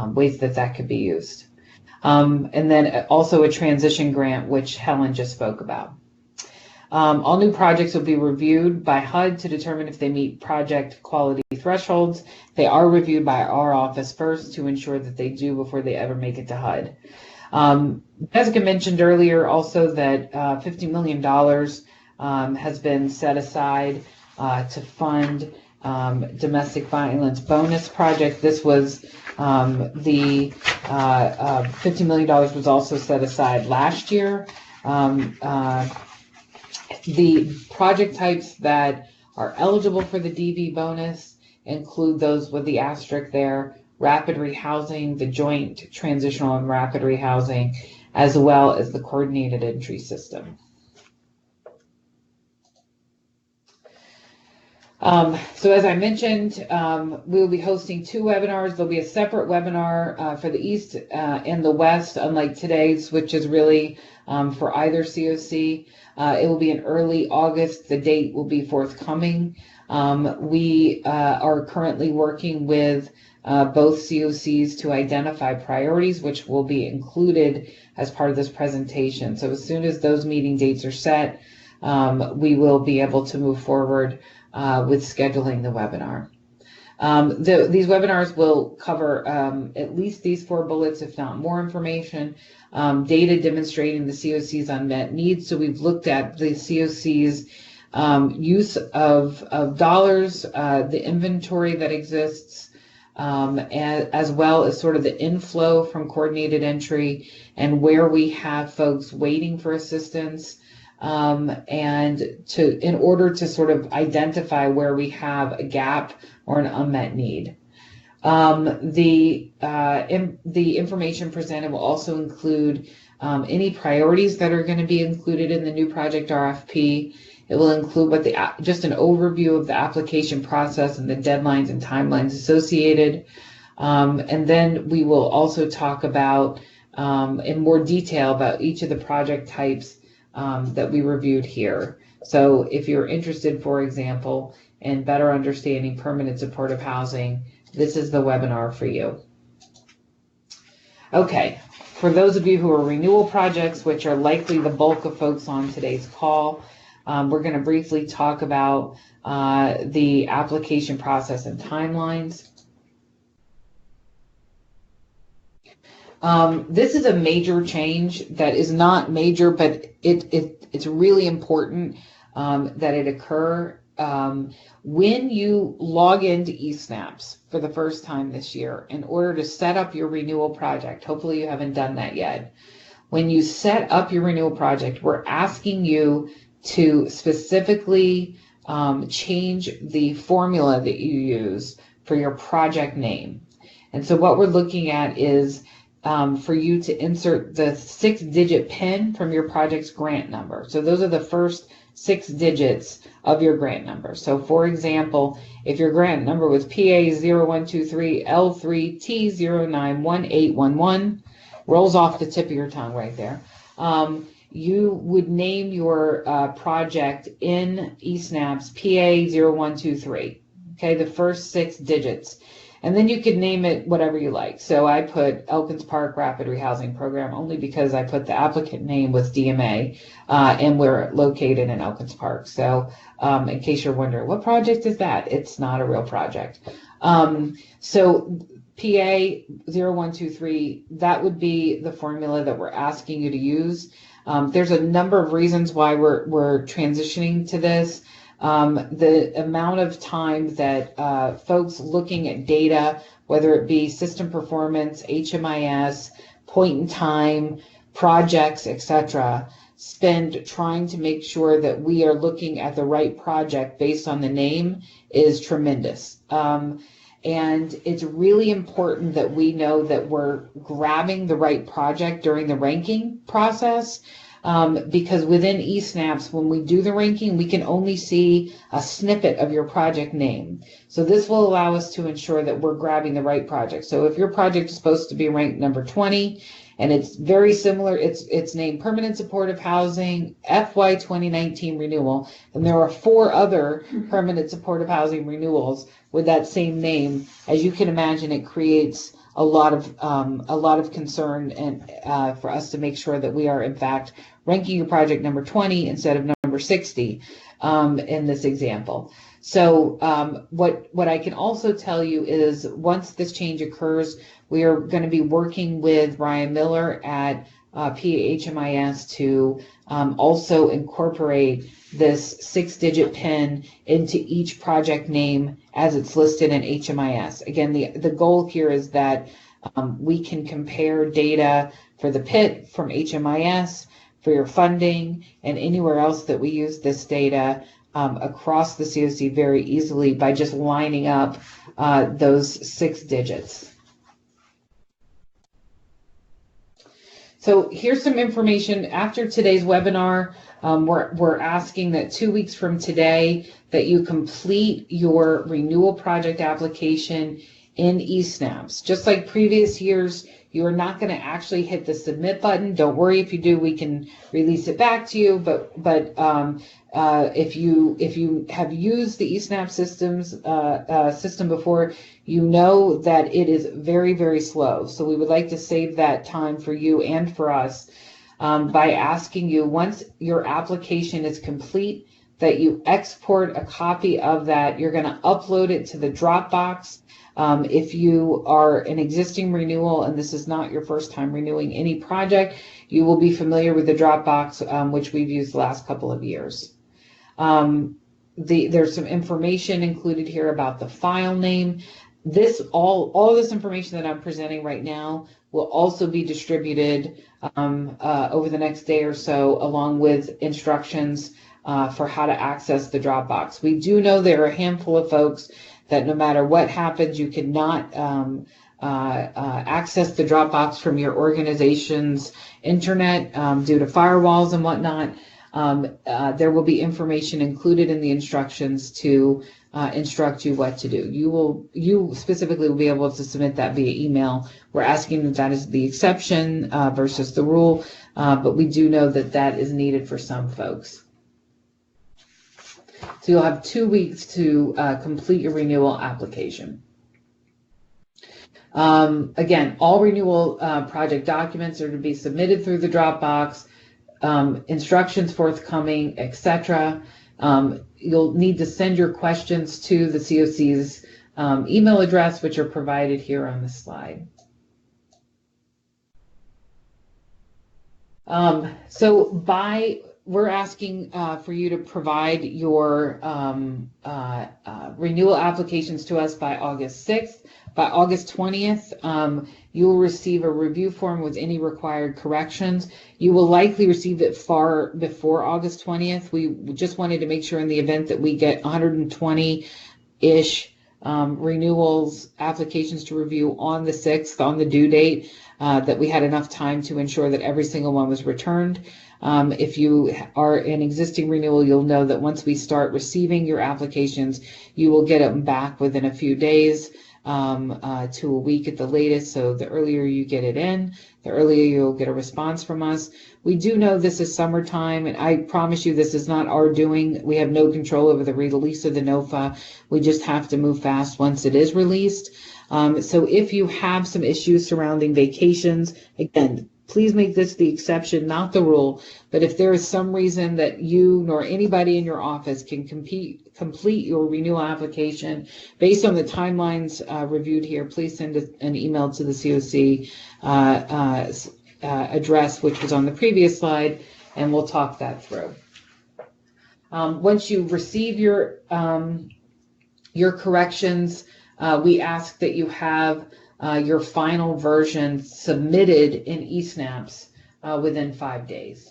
ways that could be used. And then also a transition grant, which Helen just spoke about. All new projects will be reviewed by HUD to determine if they meet project quality thresholds. They are reviewed by our office first to ensure that they do before they ever make it to HUD. Jessica mentioned earlier also that $50 million has been set aside to fund domestic violence bonus project. This was the $50 million was also set aside last year. The project types that are eligible for the DV bonus include those with the asterisk there, rapid rehousing, the joint transitional and rapid rehousing, as well as the coordinated entry system. So as I mentioned, we will be hosting 2 webinars. There'll be a separate webinar for the East and the West, unlike today's, which is really for either CoC. It will be in early August. The date will be forthcoming. We are currently working with both CoCs to identify priorities, which will be included as part of this presentation. So as soon as those meeting dates are set, we will be able to move forward with scheduling the webinar. These webinars will cover at least these 4 bullets, if not more information. Data demonstrating the CoC's unmet needs. So we've looked at the CoC's use of dollars, the inventory that exists, as well as sort of the inflow from coordinated entry and where we have folks waiting for assistance. And in order to sort of identify where we have a gap or an unmet need. The information presented will also include any priorities that are going to be included in the new project RFP. It will include just an overview of the application process and the deadlines and timelines associated. And then we will also talk about in more detail about each of the project types that we reviewed here. So if you're interested, for example, in better understanding permanent supportive housing, this is the webinar for you. Okay, for those of you who are renewal projects, which are likely the bulk of folks on today's call, we're going to briefly talk about the application process and timelines. This is a major change that is not major, but it's really important that it occur. When you log into eSnaps for the first time this year in order to set up your renewal project, hopefully you haven't done that yet. When you set up your renewal project, we're asking you to specifically change the formula that you use for your project name. And so what we're looking at is for you to insert the 6-digit PIN from your project's grant number. So those are the first 6 digits of your grant number. So for example, if your grant number was PA0123L3T091811, rolls off the tip of your tongue right there, you would name your project in eSnaps PA0123, okay, the first 6 digits. And then you could name it whatever you like. So I put Elkins Park Rapid Rehousing Program only because I put the applicant name with DMA and we're located in Elkins Park. So in case you're wondering, what project is that? It's not a real project. So PA0123, that would be the formula that we're asking you to use. There's a number of reasons why we're transitioning to this. The amount of time that folks looking at data, whether it be system performance, HMIS, point in time, projects, etc., spend trying to make sure that we are looking at the right project based on the name is tremendous. And it's really important that we know that we're grabbing the right project during the ranking process. Because within eSnaps, when we do the ranking, we can only see a snippet of your project name. So this will allow us to ensure that we're grabbing the right project. So if your project is supposed to be ranked number 20, and it's very similar, it's named Permanent Supportive Housing FY 2019 Renewal, and there are 4 other Permanent Supportive Housing renewals with that same name. As you can imagine, it creates a lot of concern and for us to make sure that we are in fact ranking your project number 20 instead of number 60 in this example. So what I can also tell you is once this change occurs, we are going to be working with Ryan Miller at PHMIS to also incorporate this 6-digit PIN into each project name as it's listed in HMIS. Again, the goal here is that we can compare data for the PIT from HMIS, for your funding, and anywhere else that we use this data across the CoC very easily by just lining up those 6 digits. So here's some information. After today's webinar, we're asking that 2 weeks from today that you complete your renewal project application in eSnaps. Just like previous years, you are not going to actually hit the submit button. Don't worry if you do, we can release it back to you. But if you have used the eSnap system before, you know that it is very, very slow. So we would like to save that time for you and for us by asking you, once your application is complete, that you export a copy of that. You're going to upload it to the Dropbox. If you are an existing renewal and this is not your first time renewing any project, you will be familiar with the Dropbox, which we've used the last couple of years. There's some information included here about the file name. All this information that I'm presenting right now will also be distributed over the next day or so, along with instructions for how to access the Dropbox. We do know there are a handful of folks that no matter what happens, you cannot access the Dropbox from your organization's internet due to firewalls and whatnot. There will be information included in the instructions to instruct you what to do. You specifically will be able to submit that via email. We're asking if that is the exception versus the rule, but we do know that that is needed for some folks. So you'll have 2 weeks to complete your renewal application. Again, all renewal project documents are to be submitted through the Dropbox, instructions forthcoming, etc. You'll need to send your questions to the CoC's email address, which are provided here on the slide. We're asking for you to provide your renewal applications to us by August 6th. By August 20th, you will receive a review form with any required corrections. You will likely receive it far before August 20th. We just wanted to make sure in the event that we get 120-ish renewals applications to review on the 6th, on the due date, that we had enough time to ensure that every single one was returned. If you are an existing renewal, you'll know that once we start receiving your applications, you will get them back within a few days to a week at the latest. So the earlier you get it in, the earlier you'll get a response from us. We do know this is summertime, and I promise you this is not our doing. We have no control over the release of the NOFA. We just have to move fast once it is released. So if you have some issues surrounding vacations, again, please make this the exception, not the rule. But if there is some reason that you nor anybody in your office can complete your renewal application based on the timelines reviewed here, please send an email to the CoC address, which was on the previous slide, and we'll talk that through. Once you receive your corrections, we ask that you have your final version submitted in eSnaps within 5 days.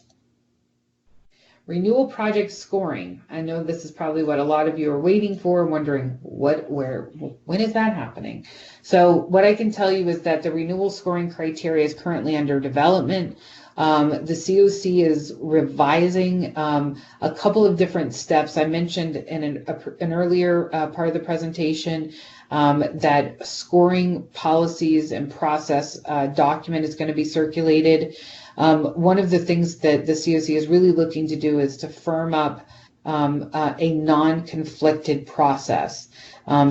Renewal project scoring. I know this is probably what a lot of you are waiting for, wondering when is that happening? So what I can tell you is that the renewal scoring criteria is currently under development. The CoC is revising a couple of different steps. I mentioned in an earlier part of the presentation that scoring policies and process document is going to be circulated. One of the things that the CoC is really looking to do is to firm up a non-conflicted process.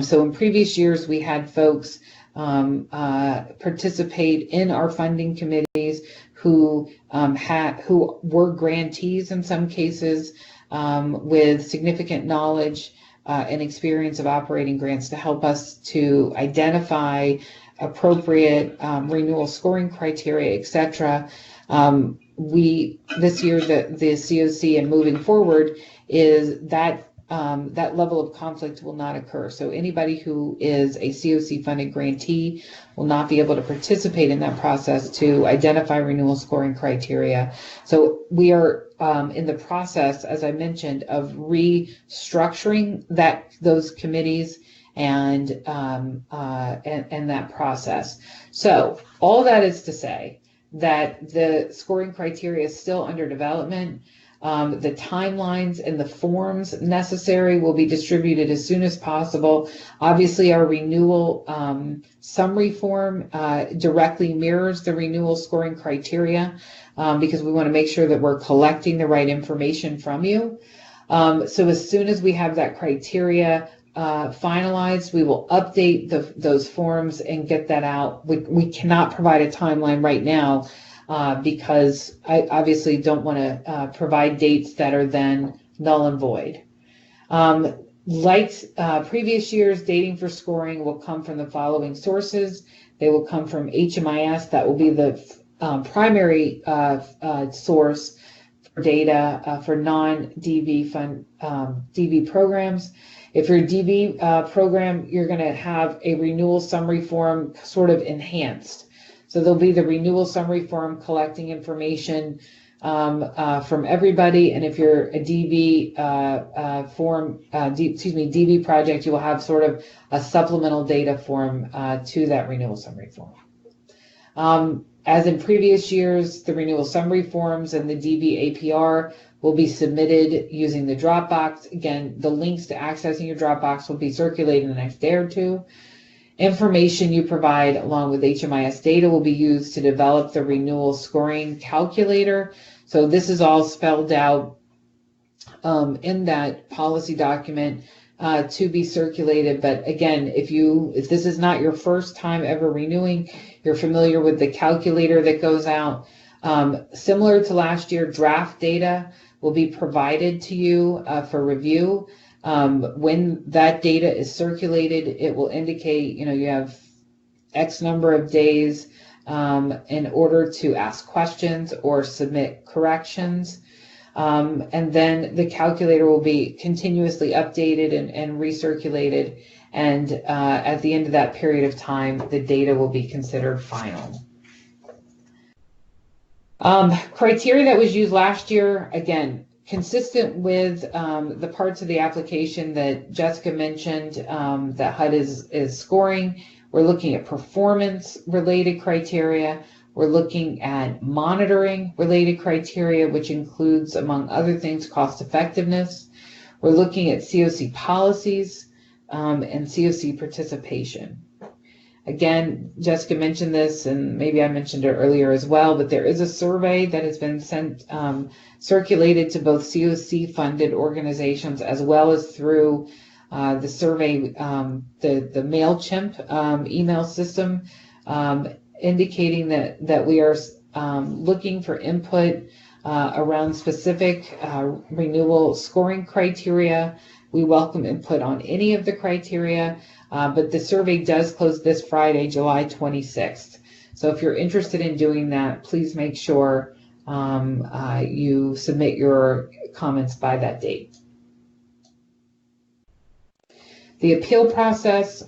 So in previous years, we had folks participate in our funding committees who were grantees in some cases with significant knowledge and experience of operating grants to help us to identify appropriate renewal scoring criteria, etc. This year, the CoC and moving forward is that that level of conflict will not occur. So anybody who is a CoC funded grantee will not be able to participate in that process to identify renewal scoring criteria. So we are in the process, as I mentioned, of restructuring those committees and that process. So all that is to say that the scoring criteria is still under development. The timelines and the forms necessary will be distributed as soon as possible. Obviously, our renewal summary form directly mirrors the renewal scoring criteria because we want to make sure that we're collecting the right information from you. So as soon as we have that criteria finalized, we will update those forms and get that out. We cannot provide a timeline right now because I obviously don't want to provide dates that are then null and void. Like previous years, dating for scoring will come from the following sources. They will come from HMIS. That will be the primary source for data for non-DV DV programs. If you're a DV program, you're going to have a renewal summary form sort of enhanced. So there'll be the renewal summary form collecting information from everybody. And if you're a DV DV project, you will have sort of a supplemental data form to that renewal summary form. As in previous years, the renewal summary forms and the DV APR will be submitted using the Dropbox. Again, the links to accessing your Dropbox will be circulated in the next day or two. Information you provide along with HMIS data will be used to develop the renewal scoring calculator. So this is all spelled out in that policy document to be circulated. But again, if this is not your first time ever renewing, you're familiar with the calculator that goes out. Similar to last year, draft data will be provided to you for review. When that data is circulated, it will indicate, you have X number of days in order to ask questions or submit corrections. And then the calculator will be continuously updated and recirculated. And at the end of that period of time, the data will be considered final. Criteria that was used last year, again, consistent with the parts of the application that Jessica mentioned that HUD is scoring. We're looking at performance-related criteria. We're looking at monitoring-related criteria, which includes, among other things, cost-effectiveness. We're looking at CoC policies and CoC participation. Again, Jessica mentioned this, and maybe I mentioned it earlier as well, but there is a survey that has been circulated to both CoC-funded organizations as well as through the survey, the MailChimp email system, indicating that we are looking for input around specific renewal scoring criteria. We welcome input on any of the criteria, but the survey does close this Friday, July 26th. So if you're interested in doing that, please make sure you submit your comments by that date. The appeal process,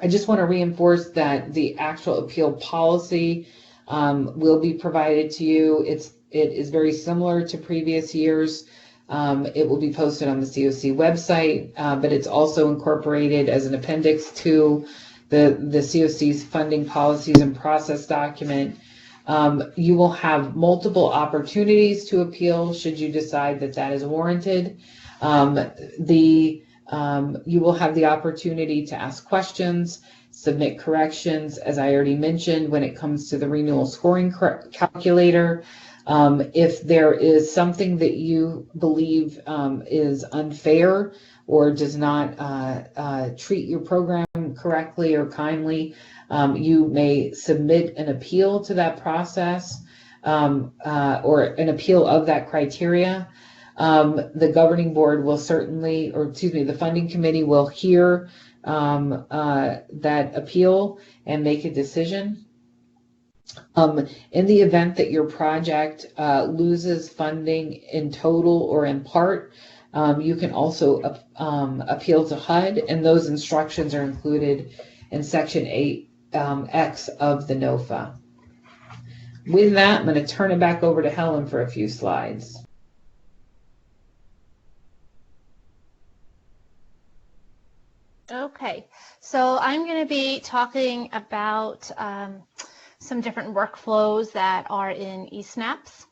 I just want to reinforce that the actual appeal policy will be provided to you. It is very similar to previous years. It will be posted on the CoC website, but it's also incorporated as an appendix to the CoC's funding policies and process document. You will have multiple opportunities to appeal should you decide that is warranted. You will have the opportunity to ask questions, submit corrections, as I already mentioned, when it comes to the renewal scoring calculator. If there is something that you believe is unfair or does not treat your program correctly or kindly, you may submit an appeal to that process or an appeal of that criteria. The governing board will certainly, the funding committee will hear that appeal and make a decision. In the event that your project loses funding in total or in part, you can also appeal to HUD, and those instructions are included in Section 8X of the NOFA. With that, I'm going to turn it back over to Helen for a few slides. Okay, so I'm going to be talking about some different workflows that are in eSnaps.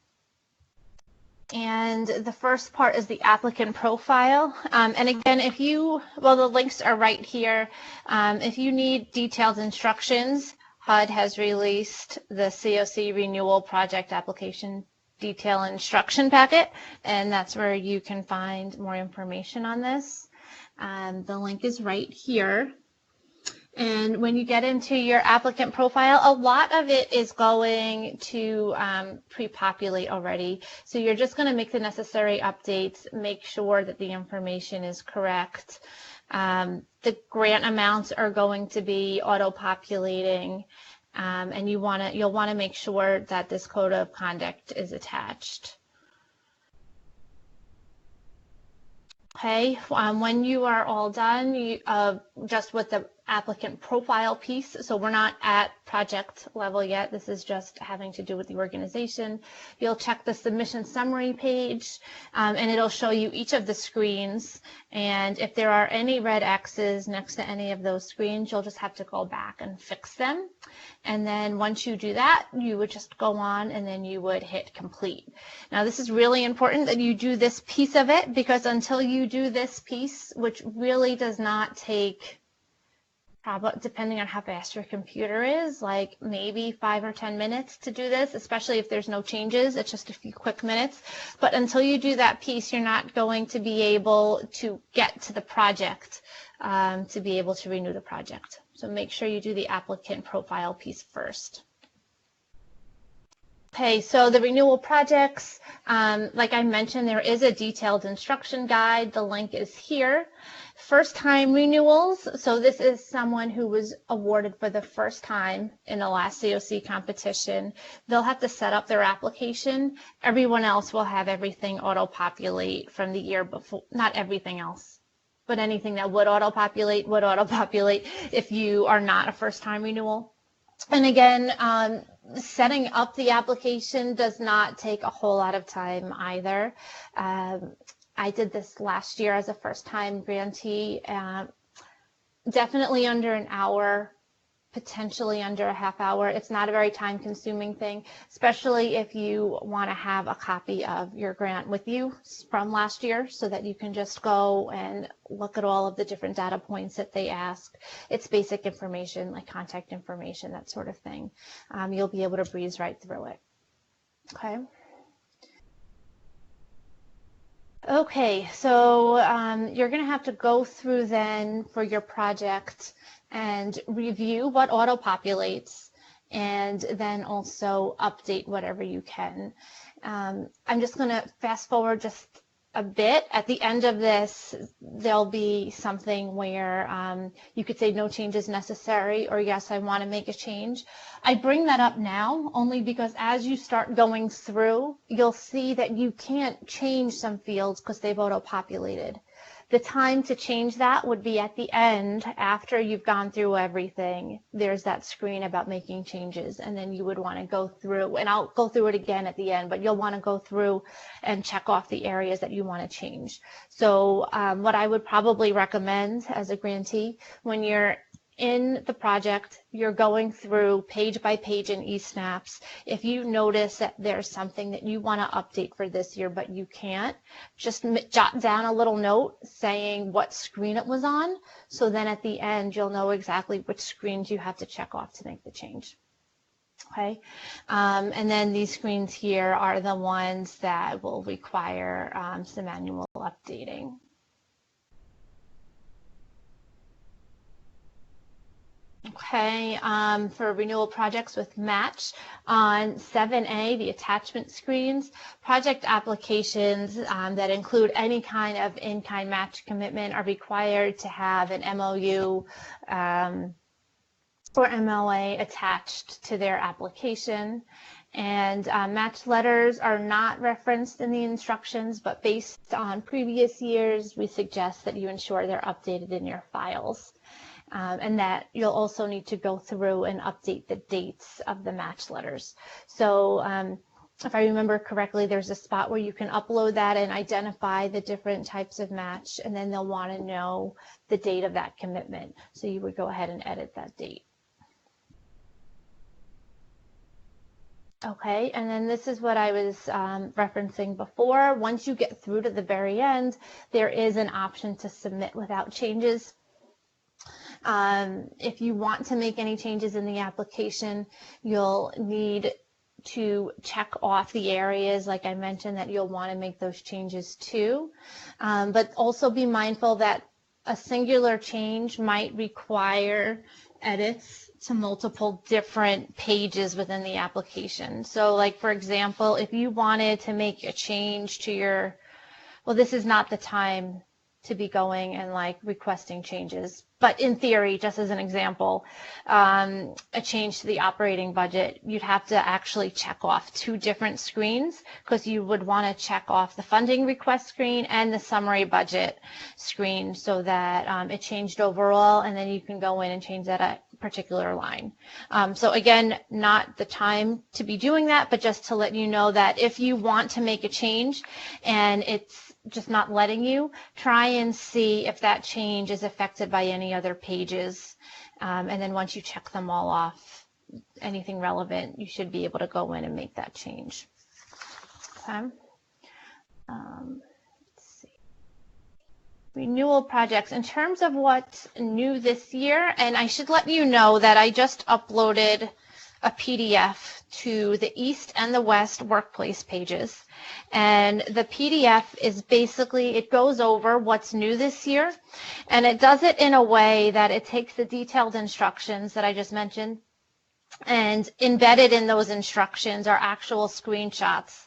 And the first part is the applicant profile. And again, the links are right here. If you need detailed instructions, HUD has released the CoC Renewal Project Application Detail Instruction Packet, and that's where you can find more information on this. The link is right here. And when you get into your applicant profile, a lot of it is going to pre-populate already. So you're just going to make the necessary updates, make sure that the information is correct. The grant amounts are going to be auto-populating, and you'll want to make sure that this code of conduct is attached. Okay, when you are all done, just with the applicant profile piece, so we're not at project level yet, this is just having to do with the organization. You'll check the submission summary page, and it'll show you each of the screens, and if there are any red X's next to any of those screens, you'll just have to go back and fix them. And then once you do that, you would just go on and then you would hit complete. Now this is really important that you do this piece of it, because until you do this piece, which really does not take, probably depending on how fast your computer is, like maybe 5 or 10 minutes to do this, especially if there's no changes. It's just a few quick minutes. But until you do that piece, you're not going to be able to get to the project to be able to renew the project. So make sure you do the applicant profile piece first. Okay, so the renewal projects, like I mentioned, there is a detailed instruction guide. The link is here. First time renewals, so this is someone who was awarded for the first time in the last CoC competition. They'll have to set up their application. Everyone else will have everything auto-populate from the year before, not everything else, but anything that would auto-populate if you are not a first time renewal. And again, setting up the application does not take a whole lot of time either. I did this last year as a first-time grantee, definitely under an hour, potentially under a half hour. It's not a very time-consuming thing, especially if you want to have a copy of your grant with you from last year so that you can just go and look at all of the different data points that they ask. It's basic information like contact information, that sort of thing. You'll be able to breeze right through it. Okay. Okay, so you're going to have to go through then for your project and review what auto-populates and then also update whatever you can. I'm just going to fast forward just a bit. At the end of this, there'll be something where you could say no changes necessary, or yes, I want to make a change. I bring that up now only because as you start going through, you'll see that you can't change some fields because they've auto-populated. The time to change that would be at the end after you've gone through everything. There's that screen about making changes, and then you would want to go through, and I'll go through it again at the end, but you'll want to go through and check off the areas that you want to change. So what I would probably recommend as a grantee, when you're in the project, you're going through page by page in eSnaps. If you notice that there's something that you want to update for this year, but you can't, just jot down a little note saying what screen it was on. So then at the end, you'll know exactly which screens you have to check off to make the change. Okay. And then these screens here are the ones that will require some manual updating. Okay, for renewal projects with match, on 7A, the attachment screens, project applications that include any kind of in-kind match commitment are required to have an MOU or MOA attached to their application. And match letters are not referenced in the instructions, but based on previous years, we suggest that you ensure they're updated in your files. And that you'll also need to go through and update the dates of the match letters. So if I remember correctly, there's a spot where you can upload that and identify the different types of match, and then they'll want to know the date of that commitment. So you would go ahead and edit that date. Okay, and then this is what I was referencing before. Once you get through to the very end, there is an option to submit without changes. If you want to make any changes in the application, you'll need to check off the areas, like I mentioned, that you'll want to make those changes to. But also be mindful that a singular change might require edits to multiple different pages within the application. So like, for example, if you wanted to make a change to your, well, this is not the time to be going and like requesting changes, but in theory, just as an example, a change to the operating budget, you'd have to actually check off 2 different screens, because you would want to check off the funding request screen and the summary budget screen, so that it changed overall, and then you can go in and change that particular line. So again, not the time to be doing that, but just to let you know that if you want to make a change and it's just not letting you, try and see if that change is affected by any other pages. And then once you check them all off, anything relevant, you should be able to go in and make that change. Okay. Let's see. Renewal projects. In terms of what's new this year, and I should let you know that I just uploaded a PDF to the East and the West workplace pages. And the PDF is basically, it goes over what's new this year, and it does it in a way that it takes the detailed instructions that I just mentioned, and embedded in those instructions are actual screenshots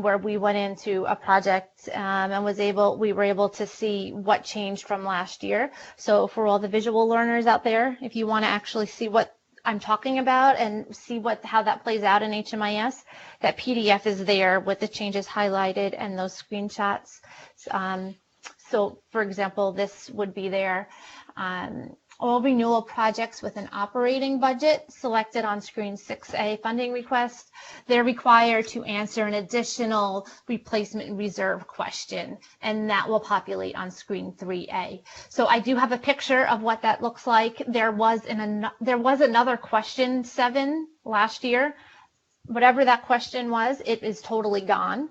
where we went into a project and we were able to see what changed from last year. So for all the visual learners out there, if you want to actually see what I'm talking about and see how that plays out in HMIS, that PDF is there with the changes highlighted and those screenshots. So for example, this would be there. All renewal projects with an operating budget selected on screen 6A funding request, they're required to answer an additional replacement reserve question, and that will populate on screen 3A. So I do have a picture of what that looks like. There was another question 7 last year. Whatever that question was, it is totally gone.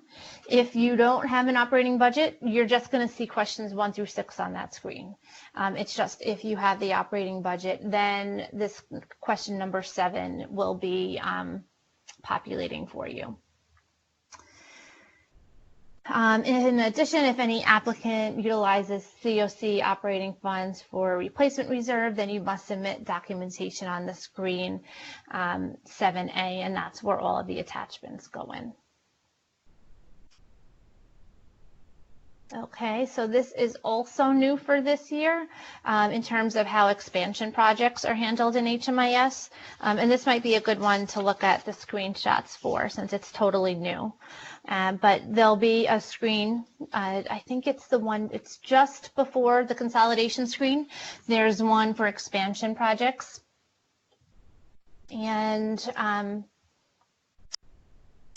If you don't have an operating budget, you're just going to see questions 1 through 6 on that screen. It's just if you have the operating budget, then this question number 7 will be populating for you. In addition, if any applicant utilizes CoC operating funds for replacement reserve, then you must submit documentation on the screen 7A, and that's where all of the attachments go in. Okay, so this is also new for this year in terms of how expansion projects are handled in HMIS. And this might be a good one to look at the screenshots for, since it's totally new. But there'll be a screen, I think it's the one, it's just before the consolidation screen. There's one for expansion projects. And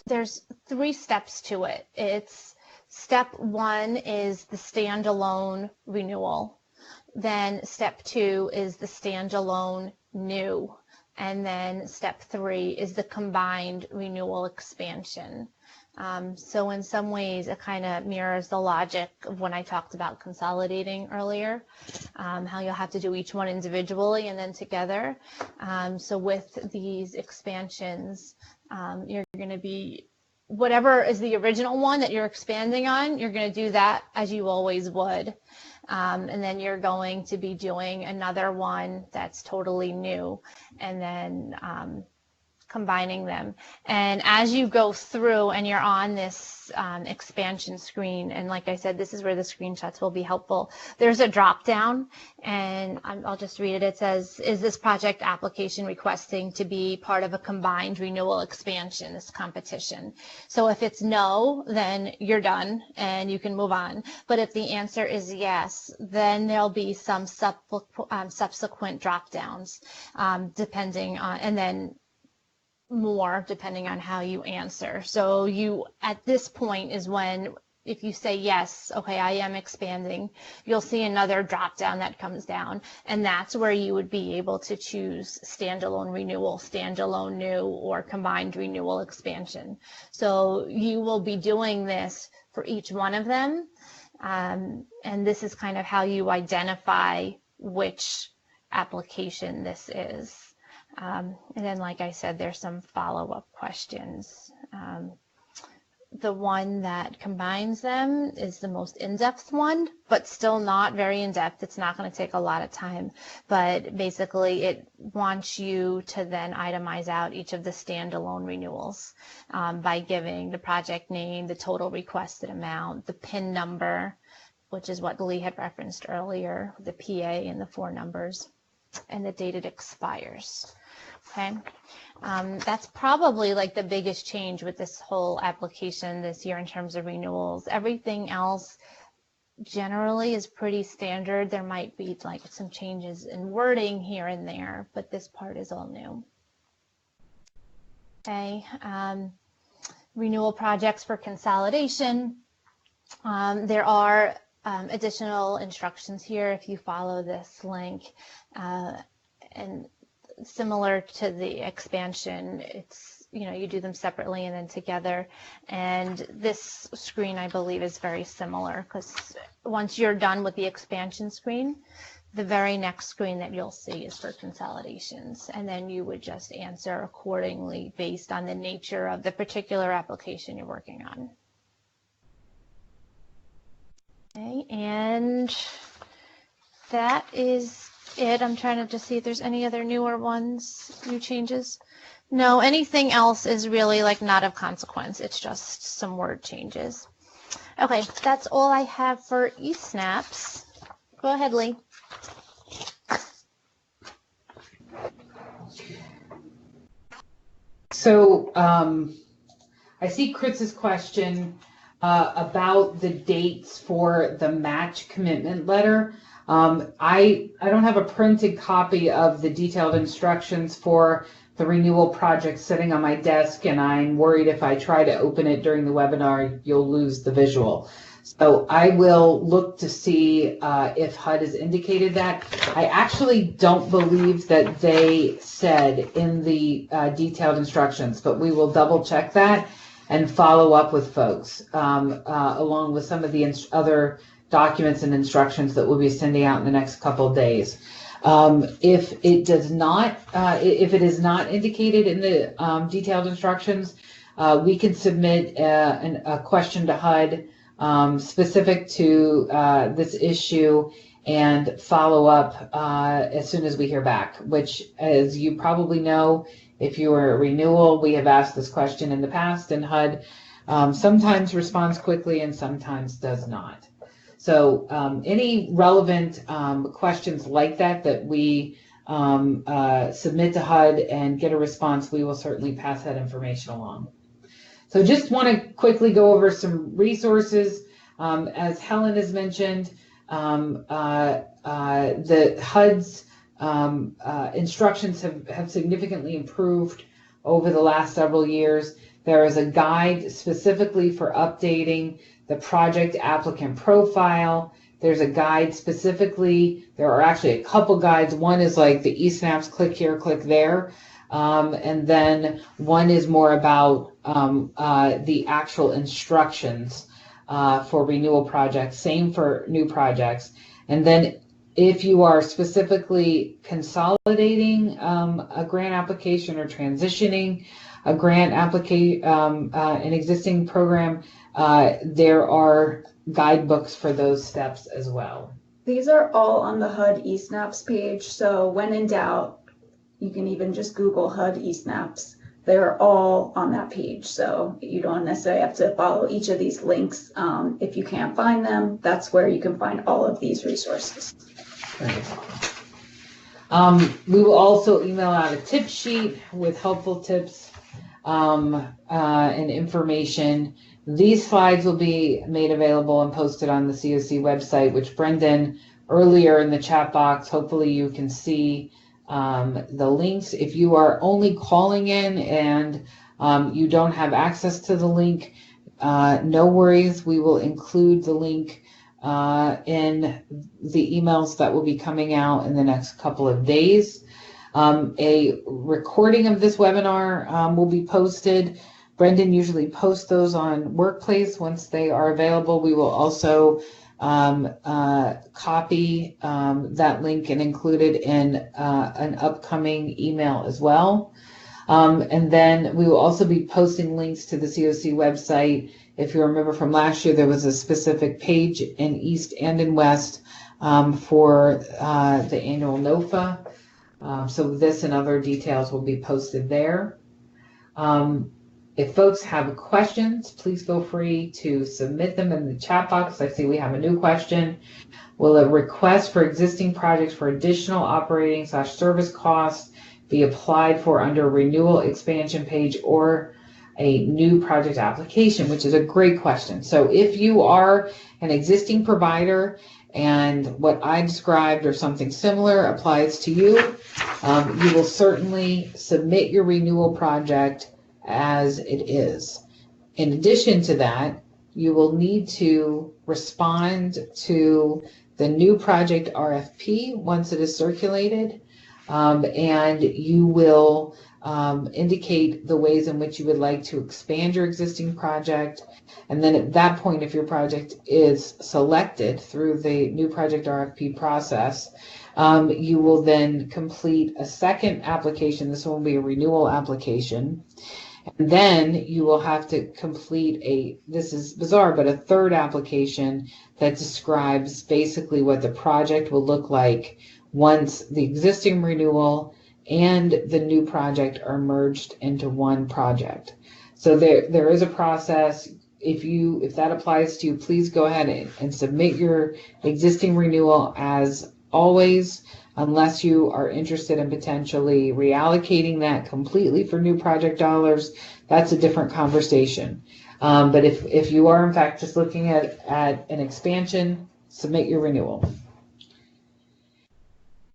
there's 3 steps to it. Step 1 is the standalone renewal. Then step 2 is the standalone new. And then step 3 is the combined renewal expansion. So in some ways, it kind of mirrors the logic of when I talked about consolidating earlier, how you'll have to do each one individually and then together. So with these expansions, you're going to be, whatever is the original one that you're expanding on, you're going to do that as you always would. And then you're going to be doing another one that's totally new, and then combining them. And as you go through and you're on this expansion screen, and like I said, this is where the screenshots will be helpful. There's a drop down, and I'll just read it. It says, is this project application requesting to be part of a combined renewal expansion, this competition? So if it's no, then you're done and you can move on. But if the answer is yes, then there'll be some subsequent drop downs depending on, and then more depending on how you answer. So you, at this point is when if you say yes, okay, I am expanding, you'll see another drop down that comes down, and that's where you would be able to choose standalone renewal, standalone new, or combined renewal expansion. So you will be doing this for each one of them, and this is kind of how you identify which application this is. And then, like I said, there's some follow-up questions. The one that combines them is the most in-depth one, but still not very in-depth. It's not going to take a lot of time, but basically it wants you to then itemize out each of the standalone renewals by giving the project name, the total requested amount, the PIN number, which is what Lee had referenced earlier, the PA and the 4 numbers, and the date it expires. Okay, that's probably like the biggest change with this whole application this year in terms of renewals. Everything else generally is pretty standard. There might be like some changes in wording here and there, but this part is all new. Okay, renewal projects for consolidation. There are additional instructions here if you follow this link, and similar to the expansion, it's, you know, you do them separately and then together. And this screen, I believe, is very similar, because once you're done with the expansion screen, the very next screen that you'll see is for consolidations. And then you would just answer accordingly based on the nature of the particular application you're working on. Okay, and that is it. I'm trying to just see if there's any other newer ones, new changes. No, anything else is really like not of consequence. It's just some word changes. Okay, that's all I have for eSnaps. Go ahead, Lee. So I see Kritz's question about the dates for the match commitment letter. I don't have a printed copy of the detailed instructions for the renewal project sitting on my desk, and I'm worried if I try to open it during the webinar, you'll lose the visual. So I will look to see if HUD has indicated that. I actually don't believe that they said in the detailed instructions, but we will double check that and follow up with folks along with some of the other documents and instructions that we'll be sending out in the next couple of days. If it does not, if it is not indicated in the detailed instructions, we can submit a question to HUD specific to this issue and follow up as soon as we hear back, which, as you probably know, if you are a renewal, we have asked this question in the past, and HUD sometimes responds quickly and sometimes does not. So any relevant questions like that we submit to HUD and get a response, we will certainly pass that information along. So just want to quickly go over some resources. As Helen has mentioned, the HUD's instructions have significantly improved over the last several years. There is a guide specifically for updating the project applicant profile. There's a guide specifically, there are actually a couple guides. One is like the eSnaps, click here, click there. And then one is more about the actual instructions for renewal projects, same for new projects. And then if you are specifically consolidating a grant application or transitioning a grant application, an existing program, there are guidebooks for those steps as well. These are all on the HUD eSnaps page, so when in doubt, you can even just Google HUD eSnaps. They're all on that page, so you don't necessarily have to follow each of these links. If you can't find them, that's where you can find all of these resources. We will also email out a tip sheet with helpful tips and information. These slides will be made available and posted on the CoC website, which Brendan earlier in the chat box, hopefully you can see the links. If you are only calling in and you don't have access to the link, no worries. We will include the link in the emails that will be coming out in the next couple of days. A recording of this webinar will be posted. Brendan usually posts those on Workplace once they are available. We will also copy that link and include it in an upcoming email as well. And then we will also be posting links to the CoC website. If you remember from last year, there was a specific page in East and in West for the annual NOFA. So this and other details will be posted there. If folks have questions, please feel free to submit them in the chat box. I see we have a new question. Will a request for existing projects for additional operating/service costs be applied for under renewal expansion page or a new project application? Which is a great question. So if you are an existing provider and what I described or something similar applies to you, you will certainly submit your renewal project as it is. In addition to that, you will need to respond to the new project RFP once it is circulated, and you will indicate the ways in which you would like to expand your existing project. And then at that point, if your project is selected through the new project RFP process, you will then complete a second application. This will be a renewal application. And then you will have to complete this is bizarre, but a third application that describes basically what the project will look like once the existing renewal and the new project are merged into one project. So there is a process. If that applies to you, please go ahead and submit your existing renewal as always, unless you are interested in potentially reallocating that completely for new project dollars. That's a different conversation. But if you are in fact just looking at an expansion, submit your renewal.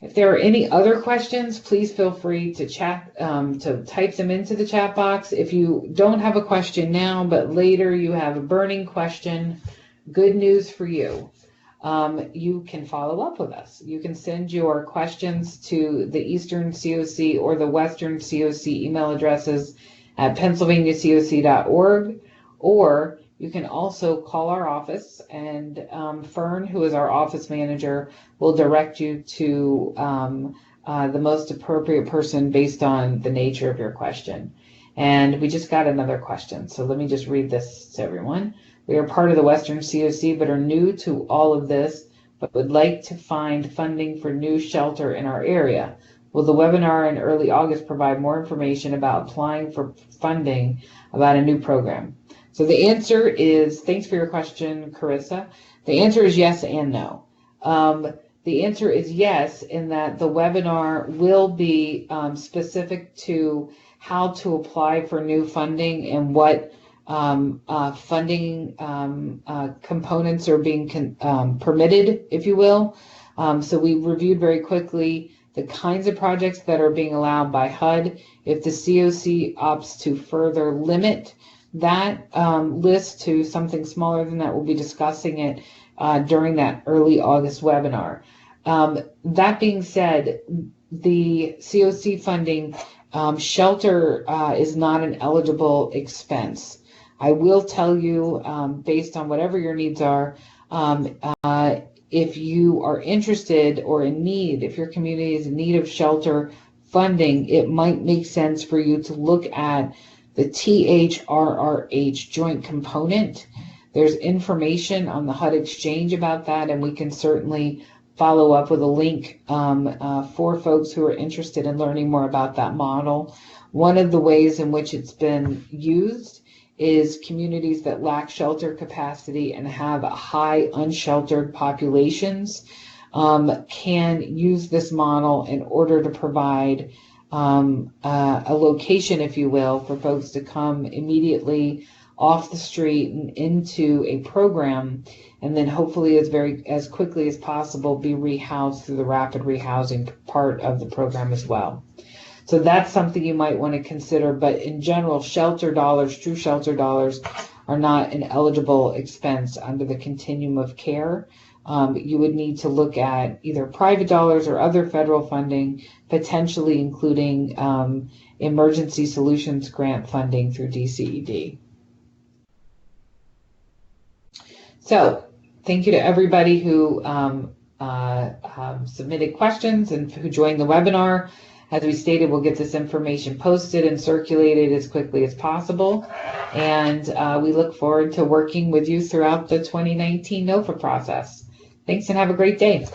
If there are any other questions, please feel free to to type them into the chat box. If you don't have a question now, but later you have a burning question, good news for you. You can follow up with us. You can send your questions to the Eastern CoC or the Western CoC email addresses at pennsylvaniacoc.org, or you can also call our office, and Fern, who is our office manager, will direct you to the most appropriate person based on the nature of your question. And we just got another question, so let me just read this to everyone. We are part of the Western CoC, but are new to all of this, but would like to find funding for new shelter in our area. Will the webinar in early August provide more information about applying for funding about a new program? So the answer is, thanks for your question, Carissa. The answer is yes and no. The answer is yes, in that the webinar will be specific to how to apply for new funding and what funding components are being permitted, if you will. So we reviewed very quickly the kinds of projects that are being allowed by HUD. If the CoC opts to further limit that list to something smaller than that, we'll be discussing it during that early August webinar. That being said, the CoC funding, shelter is not an eligible expense. I will tell you, based on whatever your needs are, if you are interested or in need, if your community is in need of shelter funding, it might make sense for you to look at the THRRH joint component. There's information on the HUD Exchange about that, and we can certainly follow up with a link for folks who are interested in learning more about that model. One of the ways in which it's been used is communities that lack shelter capacity and have high unsheltered populations can use this model in order to provide a location, if you will, for folks to come immediately off the street and into a program, and then hopefully as quickly as possible be rehoused through the rapid rehousing part of the program as well. So that's something you might want to consider, but in general, shelter dollars, true shelter dollars, are not an eligible expense under the continuum of care, you would need to look at either private dollars or other federal funding, potentially including emergency solutions grant funding through DCED. So thank you to everybody who submitted questions and who joined the webinar. As we stated, we'll get this information posted and circulated as quickly as possible. And we look forward to working with you throughout the 2019 NOFA process. Thanks and have a great day.